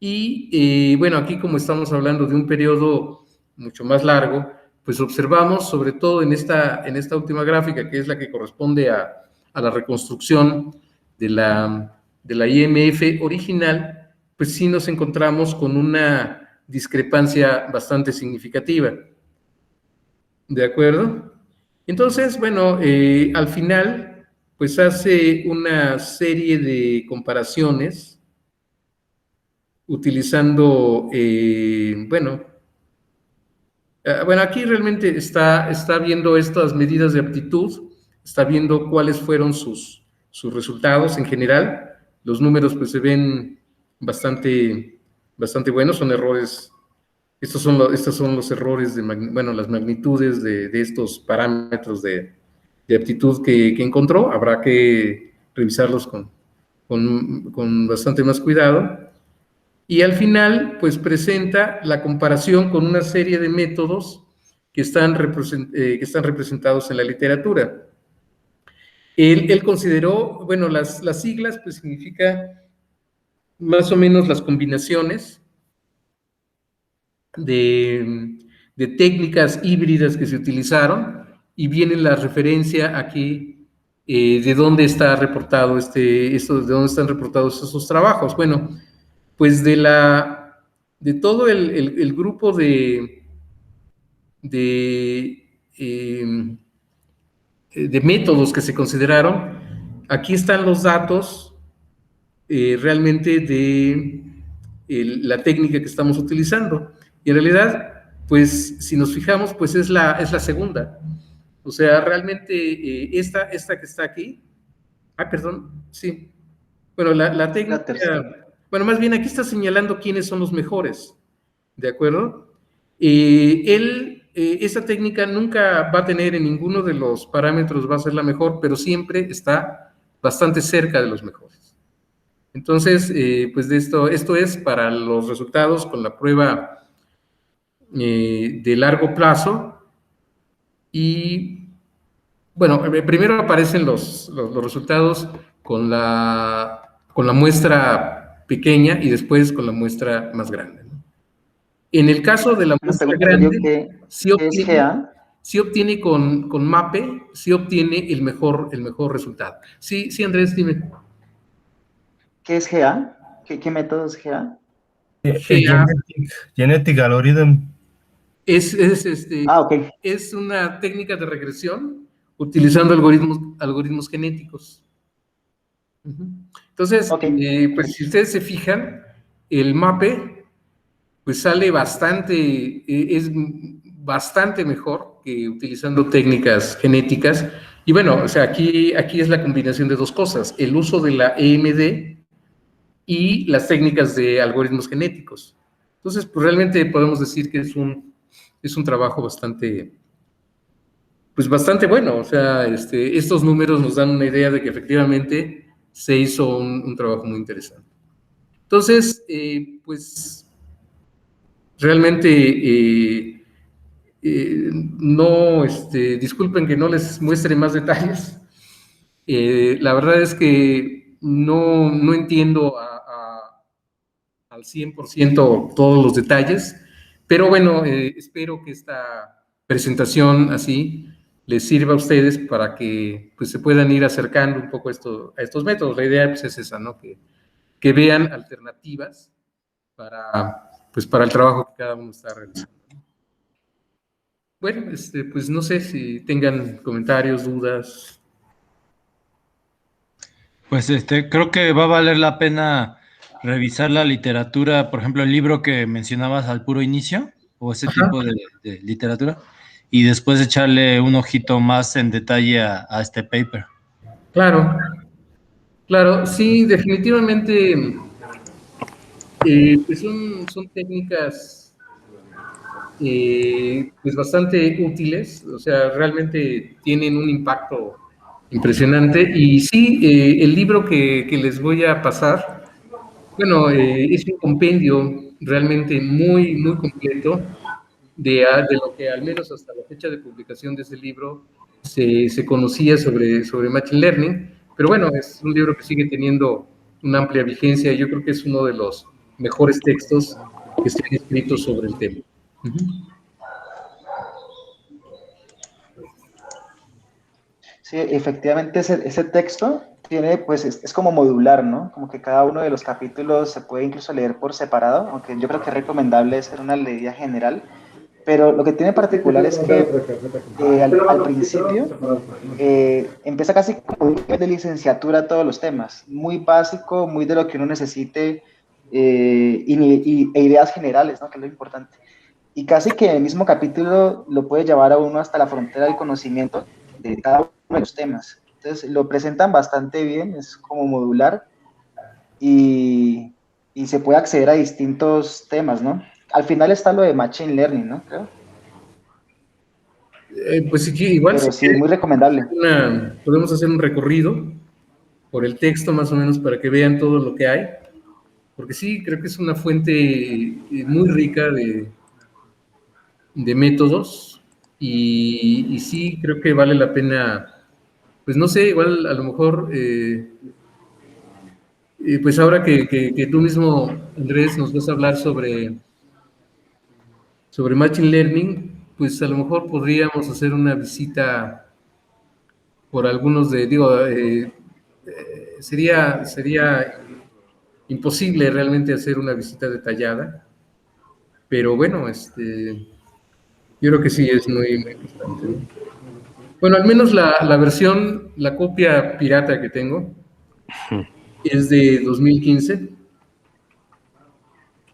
y, bueno, aquí como estamos hablando de un periodo mucho más largo, pues observamos, sobre todo en esta última gráfica, que es la que corresponde a la reconstrucción de la IMF original, pues sí nos encontramos con una discrepancia bastante significativa. ¿De acuerdo? Entonces, bueno, al final, pues hace una serie de comparaciones utilizando, bueno, aquí realmente está viendo estas medidas de aptitud, está viendo cuáles fueron sus resultados en general. Los números pues se ven bastante buenos, son errores. Estos son los errores bueno, las magnitudes de estos parámetros de aptitud que encontró. Habrá que revisarlos con bastante más cuidado. Y al final, pues presenta la comparación con una serie de métodos que están representados en la literatura. Él consideró, bueno, las siglas, pues significa más o menos las combinaciones de técnicas híbridas que se utilizaron, y viene la referencia aquí de dónde está reportado de dónde están reportados esos trabajos. Bueno, pues de todo el grupo de métodos que se consideraron, aquí están los datos realmente de la técnica que estamos utilizando. Y en realidad, pues si nos fijamos, pues es la segunda. O sea, realmente esta que está aquí, perdón, sí. Bueno, la técnica, bueno, más bien aquí está señalando quiénes son los mejores, ¿de acuerdo? Esa técnica nunca va a tener en ninguno de los parámetros, va a ser la mejor, pero siempre está bastante cerca de los mejores. Entonces, pues esto es para los resultados con la prueba de largo plazo. Y bueno, primero aparecen los resultados con la muestra pequeña y después con la muestra más grande, ¿no? En el caso de la muestra grande, sí obtiene con MAPE, sí obtiene el mejor resultado. Sí, Andrés, dime. ¿Qué es GA? ¿Qué método es GA? Genetic Algorithm. Ok. Es una técnica de regresión utilizando algoritmos genéticos. Entonces, pues si ustedes se fijan, el MAPE pues sale es bastante mejor que utilizando técnicas genéticas. Y bueno, o sea, aquí es la combinación de dos cosas: el uso de la EMD y las técnicas de algoritmos genéticos. Entonces, pues realmente podemos decir que es un trabajo bastante bueno. O sea, estos números nos dan una idea de que efectivamente se hizo un trabajo muy interesante. Entonces, pues realmente no, disculpen que no les muestre más detalles. La verdad es que no entiendo a al 100% todos los detalles, pero bueno, espero que esta presentación así les sirva a ustedes para que pues, se puedan ir acercando un poco a estos métodos. La idea pues, es esa, ¿no? Que vean alternativas para el trabajo que cada uno está realizando. Bueno, pues no sé si tengan comentarios, dudas. Pues creo que va a valer la pena revisar la literatura, por ejemplo, el libro que mencionabas al puro inicio, o ese tipo de literatura, y después echarle un ojito más en detalle a este paper. Claro, sí, definitivamente, pues son técnicas pues bastante útiles, o sea, realmente tienen un impacto impresionante. Y sí, el libro que les voy a pasar, bueno, es un compendio realmente muy, muy completo de lo que al menos hasta la fecha de publicación de ese libro se conocía sobre Machine Learning, pero bueno, es un libro que sigue teniendo una amplia vigencia y yo creo que es uno de los mejores textos que se han escrito sobre el tema. Sí, efectivamente ese texto tiene, pues es como modular, ¿no? Como que cada uno de los capítulos se puede incluso leer por separado, aunque yo creo que es recomendable hacer una leída general, pero lo que tiene particular es que al principio empieza casi como de licenciatura todos los temas, muy básico, muy de lo que uno necesite e ideas generales, ¿no? Que es lo importante. Y casi que el mismo capítulo lo puede llevar a uno hasta la frontera del conocimiento de cada uno de los temas. Entonces lo presentan bastante bien, es como modular y se puede acceder a distintos temas, ¿no? Al final está lo de Machine Learning, ¿no? Creo. Pues igual Pero sí, muy recomendable. Podemos hacer un recorrido por el texto más o menos para que vean todo lo que hay, porque sí, creo que es una fuente muy rica de métodos y sí, creo que vale la pena, pues no sé, igual a lo mejor, pues ahora que tú mismo, Andrés, nos vas a hablar sobre Machine Learning, pues a lo mejor podríamos hacer una visita por algunos sería imposible realmente hacer una visita detallada, pero bueno, yo creo que sí es muy, muy importante, ¿no? Bueno, al menos la copia pirata que tengo es de 2015,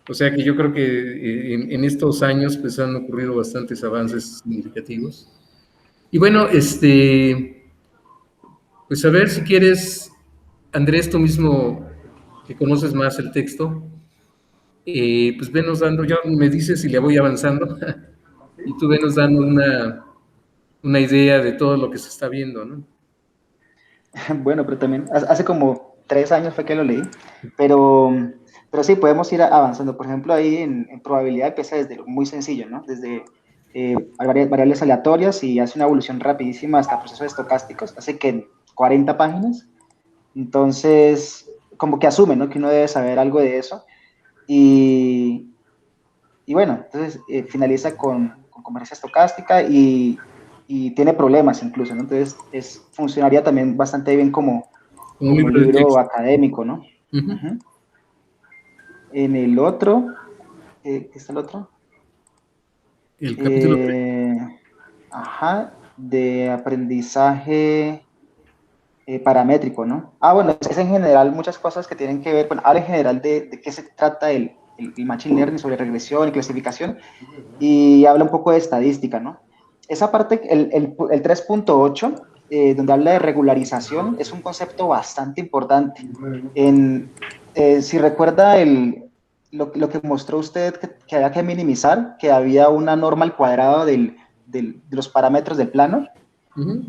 o sea que yo creo que en estos años pues han ocurrido bastantes avances significativos. Y bueno, pues a ver si quieres, Andrés, tú mismo que conoces más el texto, pues venos dando, yo me dices si le voy avanzando, y tú venos dando una idea de todo lo que se está viendo, ¿no? Bueno, pero también hace como 3 años fue que lo leí, pero sí podemos ir avanzando. Por ejemplo, ahí en probabilidad empieza desde lo muy sencillo, ¿no? Desde variables aleatorias y hace una evolución rapidísima hasta procesos estocásticos, hace que en 40 páginas. Entonces, como que asume, ¿no? Que uno debe saber algo de eso. Y bueno, entonces finaliza con convergencia estocástica y tiene problemas incluso, ¿no? Entonces funcionaría también bastante bien como Un libro de libro texto. académico, ¿no? Uh-huh. En el otro, ¿qué está el otro? El capítulo 3. De aprendizaje paramétrico, ¿no? Bueno, es en general muchas cosas que tienen que ver, bueno, habla en general de qué se trata el Machine Learning, sobre regresión y clasificación, y habla un poco de estadística, ¿no? Esa parte, el 3.8, donde habla de regularización, es un concepto bastante importante. Si recuerda lo que mostró usted, que había que minimizar, que había una norma al cuadrado de los parámetros del plano, Uh-huh.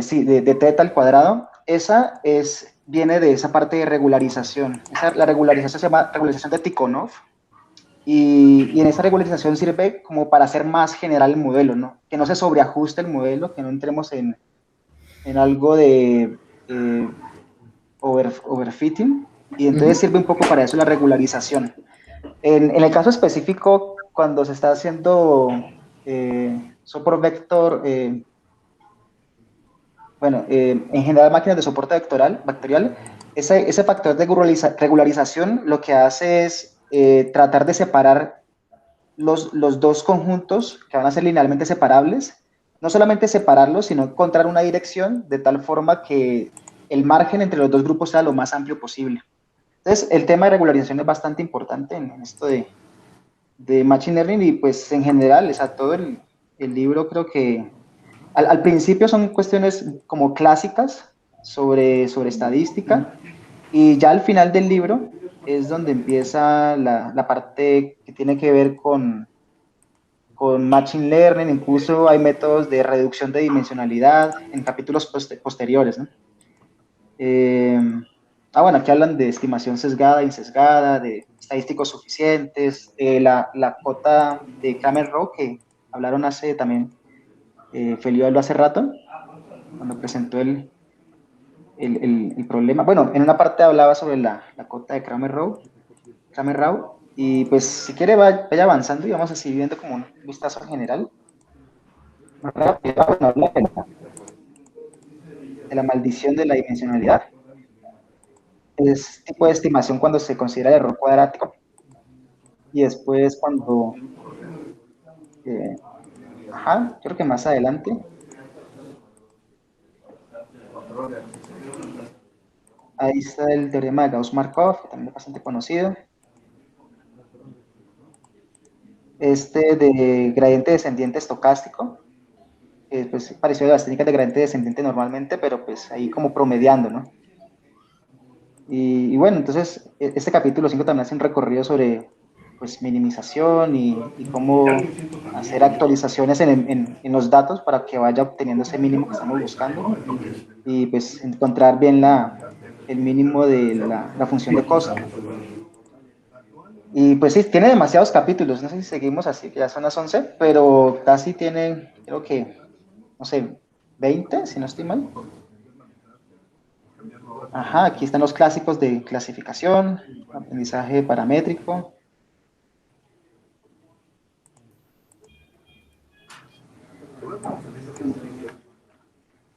Sí, de teta al cuadrado, viene de esa parte de regularización. La regularización se llama regularización de Tikhonov, y en esa regularización sirve como para hacer más general el modelo, ¿no? Que no se sobreajuste el modelo, que no entremos en algo de overfitting, Y entonces sirve un poco para eso la regularización. En el caso específico, cuando se está haciendo support vector, en general máquinas de soporte bacterial, ese factor de regularización lo que hace es tratar de separar los dos conjuntos que van a ser linealmente separables, no solamente separarlos, sino encontrar una dirección de tal forma que el margen entre los dos grupos sea lo más amplio posible. Entonces, el tema de regularización es bastante importante en esto de Machine Learning y pues en general, o sea, todo el libro creo que al principio son cuestiones como clásicas sobre estadística y ya al final del libro es donde empieza la parte que tiene que ver con Machine Learning, incluso hay métodos de reducción de dimensionalidad en capítulos posteriores, ¿no? Bueno, aquí hablan de estimación sesgada, insesgada, de estadísticos suficientes, la cota de Kramer-Rao que hablaron hace también, Felio habló hace rato, cuando presentó el problema. Bueno, en una parte hablaba sobre la cota de Kramer-Rao, y pues si quiere vaya avanzando y vamos así viendo como un vistazo general. Rápido, bueno, habla de la maldición de la dimensionalidad. Es tipo de estimación cuando se considera el error cuadrático. Y después cuando... creo que más adelante. Ahí está el teorema de Gauss-Markov, que también es bastante conocido. Este de gradiente descendiente estocástico, que pues parecido a las técnicas de gradiente descendiente normalmente, pero pues ahí como promediando, ¿no? Y bueno, entonces este capítulo 5 también hace un recorrido sobre pues minimización y cómo hacer actualizaciones en los datos para que vaya obteniendo ese mínimo que estamos buscando y pues encontrar bien el mínimo de la función de costo. Y pues sí, tiene demasiados capítulos, no sé si seguimos así, que ya son las 11, pero casi tiene, creo que, no sé, 20, si no estoy mal. Aquí están los clásicos de clasificación, aprendizaje paramétrico.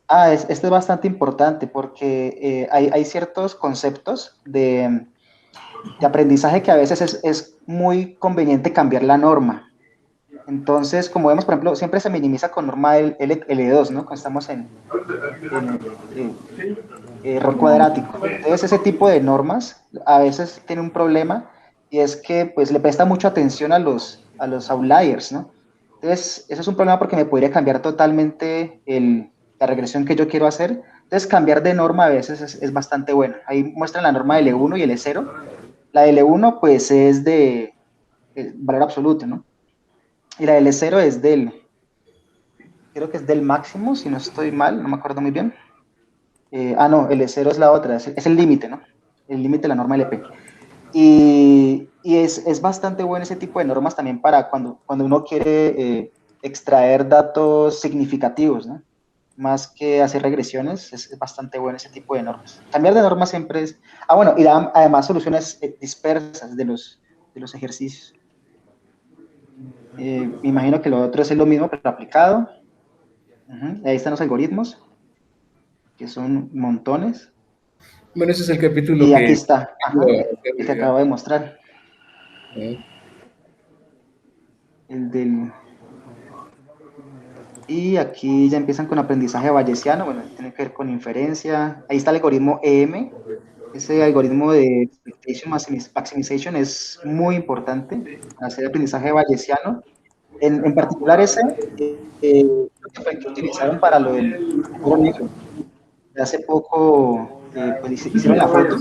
Este es bastante importante porque hay ciertos conceptos de aprendizaje que a veces es muy conveniente cambiar la norma. Entonces, como vemos, por ejemplo, siempre se minimiza con norma L2, ¿no? Cuando estamos en error cuadrático. Entonces, ese tipo de normas a veces tiene un problema y es que pues le presta mucha atención a los outliers, ¿no? Entonces, eso es un problema porque me podría cambiar totalmente la regresión que yo quiero hacer. Entonces, cambiar de norma a veces es bastante bueno. Ahí muestran la norma de L1 y L0. La L1 pues es de valor absoluto, ¿no? Y la L0 es creo que es del máximo, si no estoy mal, no me acuerdo muy bien. No, L0 es la otra, es el límite, ¿no? El límite de la norma LP. Y es bastante bueno ese tipo de normas también para cuando uno quiere extraer datos significativos, ¿no? Más que hacer regresiones, es bastante bueno ese tipo de normas. Cambiar de normas siempre es... bueno, y da además soluciones dispersas de los ejercicios. Me imagino que lo otro es lo mismo, pero aplicado. Ahí están los algoritmos, que son montones. Bueno, ese es el capítulo y que... aquí está, el que acabo de mostrar. El del... Y aquí ya empiezan con aprendizaje bayesiano, bueno, tiene que ver con inferencia. Ahí está el algoritmo EM. Ese algoritmo de expectation maximization es muy importante, hacer aprendizaje bayesiano. En particular ese, fue el que utilizaron para lo del agujero negro. Hace poco pues hicieron la foto,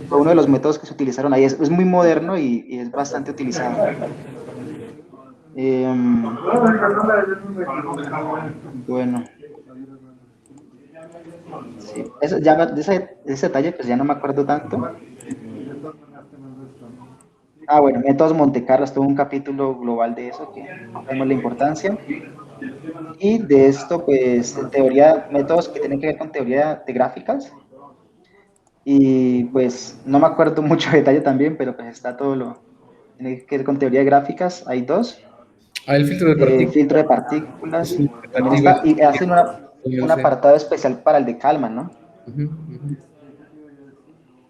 fue uno de los métodos que se utilizaron ahí. Es muy moderno y es bastante utilizado. Bueno. Sí, de ese detalle pues ya no me acuerdo tanto. Bueno, métodos Monte Carlo, tuvo un capítulo global de eso que vemos la importancia. Y de esto, pues, métodos que tienen que ver con teoría de gráficas. Y pues no me acuerdo mucho de detalle también, pero pues está todo lo tiene que ver con teoría de gráficas. Hay dos. El filtro de partículas Filtro de es partículas una también alternativa. está. Y hacen Yo un sé. apartado especial para el de Kalman, ¿no? Ujú, ujú.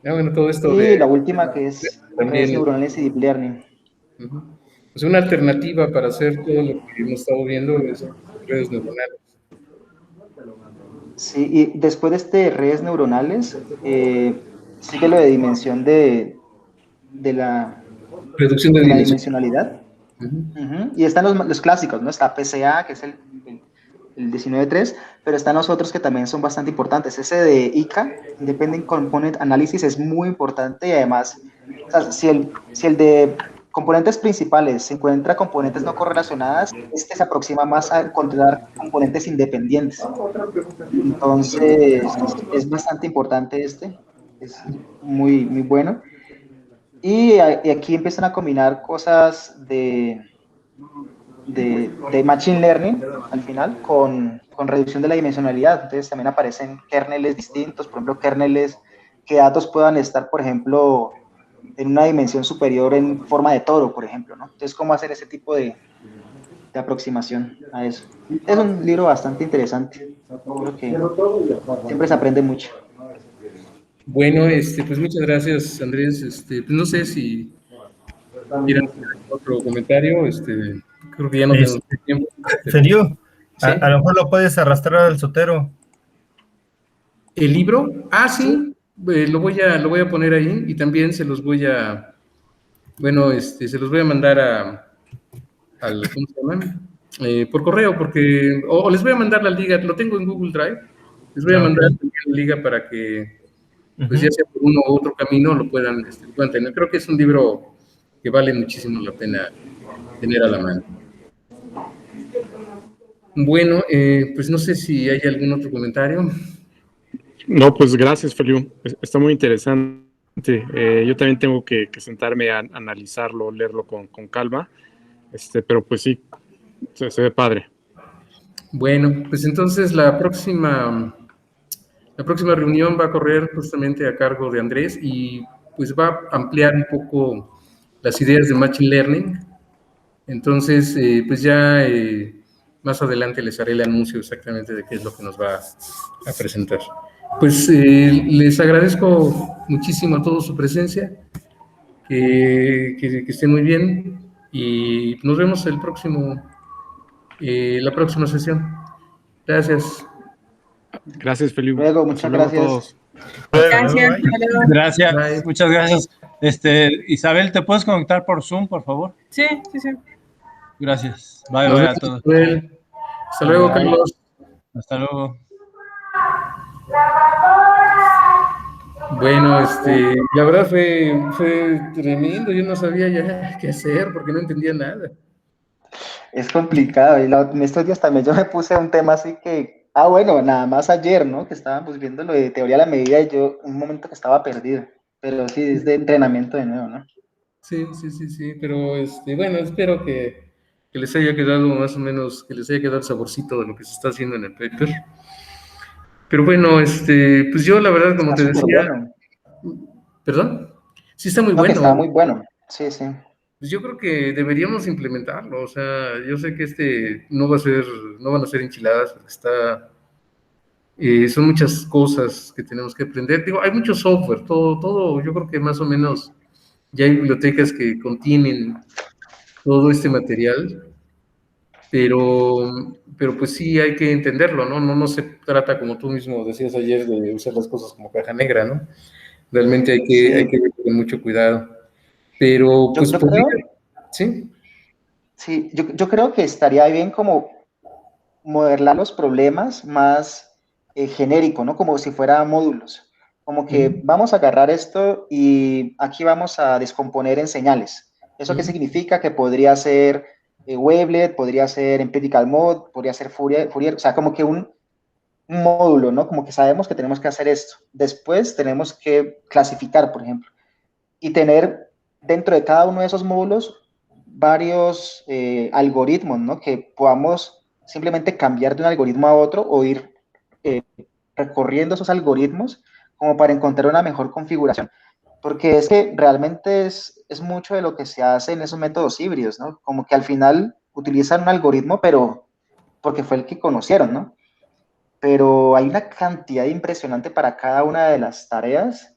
Bueno, todo esto Y de la última que es redes también, neuronales y deep learning. ujú. Pues una alternativa para hacer todo lo que hemos estado viendo es redes neuronales. Sí, y después de este redes neuronales, sigue lo de dimensión de la, Reducción de de la dimensión. dimensionalidad. Ujú. Ujú. Y están los clásicos, ¿no? Está PCA, que es el 19.3, pero están los otros que también son bastante importantes. Ese de ICA, Independent Component Analysis, es muy importante y además, o sea, si el de componentes principales se encuentra componentes no correlacionadas, este se aproxima más a encontrar componentes independientes. Entonces, es bastante importante este, es muy, muy bueno. Y aquí empiezan a combinar cosas de Machine Learning al final con reducción de la dimensionalidad. Entonces también aparecen kerneles distintos, por ejemplo, kerneles que datos puedan estar, por ejemplo, en una dimensión superior en forma de toro, por ejemplo, ¿no? Entonces, ¿cómo hacer ese tipo de aproximación a eso? Es un libro bastante interesante. Creo que siempre se aprende mucho. Bueno, pues muchas gracias, Andrés. Pues no sé si quieran hacer otro comentario. Creo que ya no tenemos Este, tiempo. Ferio, ¿Sí? a lo mejor lo puedes arrastrar al Sotero. ¿El libro? Sí, Sí, lo voy a poner ahí y también se los voy a, bueno, se los voy a mandar ¿cómo se llama? Por correo, porque, o les voy a mandar la liga, lo tengo en Google Drive, les voy a Ah, ok. mandar también la liga para que, pues ya Ujú. sea por uno u otro camino, lo puedan tener. Creo que es un libro que vale muchísimo la pena tener a la mano. Bueno, pues no sé si hay algún otro comentario. No, pues gracias, Feliu. Está muy interesante. Yo también tengo que sentarme a analizarlo, leerlo con calma. Pero pues sí, se ve padre. Bueno, pues entonces la próxima reunión va a correr justamente a cargo de Andrés y pues va a ampliar un poco las ideas de Machine Learning. Entonces, pues ya más adelante les haré el anuncio exactamente de qué es lo que nos va a presentar. Pues les agradezco muchísimo a todos su presencia, que estén muy bien y nos vemos la próxima sesión. Gracias. Gracias, Feliu. luego, Hasta muchas luego a gracias. todos. Gracias, Bye. hasta luego. Gracias, Bye. muchas gracias. Isabel, ¿te puedes conectar por Zoom, por favor? Sí, sí, sí. Gracias. Bye, Nos bye a vemos, todos. Manuel. Hasta luego, Bye. Carlos. Hasta luego. Bueno, la verdad fue tremendo. Yo no sabía ya qué hacer porque no entendía nada. Es complicado. Y en estos días también yo me puse un tema así que, bueno, nada más ayer, ¿no? Que estábamos viendo lo de teoría de la medida y yo un momento que estaba perdido. Pero sí, es de entrenamiento de nuevo, ¿no? Sí, sí, sí, sí. Pero bueno, espero que les haya quedado más o menos, que les haya quedado el saborcito de lo que se está haciendo en el paper. Pero bueno, pues yo la verdad, como Está te súper decía, bueno. ¿perdón? Sí, está muy No, que bueno. está muy bueno. Sí, sí. Pues yo creo que deberíamos implementarlo. O sea, yo sé que no van a ser enchiladas, porque son muchas cosas que tenemos que aprender. Digo, hay mucho software, todo, yo creo que más o menos ya hay bibliotecas que contienen todo este material, pero pues sí hay que entenderlo, ¿no? No se trata, como tú mismo decías ayer, de usar las cosas como caja negra, ¿no? Realmente hay Sí. que ver con mucho cuidado. Pero pues Yo creo, sí. sí, yo creo que estaría bien como modelar los problemas más genérico, ¿no? Como si fuera módulos. Como que Ujú, vamos a agarrar esto y aquí vamos a descomponer en señales. ¿Eso qué ujú, significa? Que podría ser wavelet, podría ser empirical mode, podría ser Fourier, o sea, como que un módulo, ¿no? Como que sabemos que tenemos que hacer esto. Después tenemos que clasificar, por ejemplo, y tener dentro de cada uno de esos módulos varios algoritmos, ¿no? Que podamos simplemente cambiar de un algoritmo a otro o ir eh, recorriendo esos algoritmos como para encontrar una mejor configuración. Porque es que realmente es mucho de lo que se hace en esos métodos híbridos, ¿no? Como que al final utilizan un algoritmo, pero porque fue el que conocieron, ¿no? Pero hay una cantidad impresionante para cada una de las tareas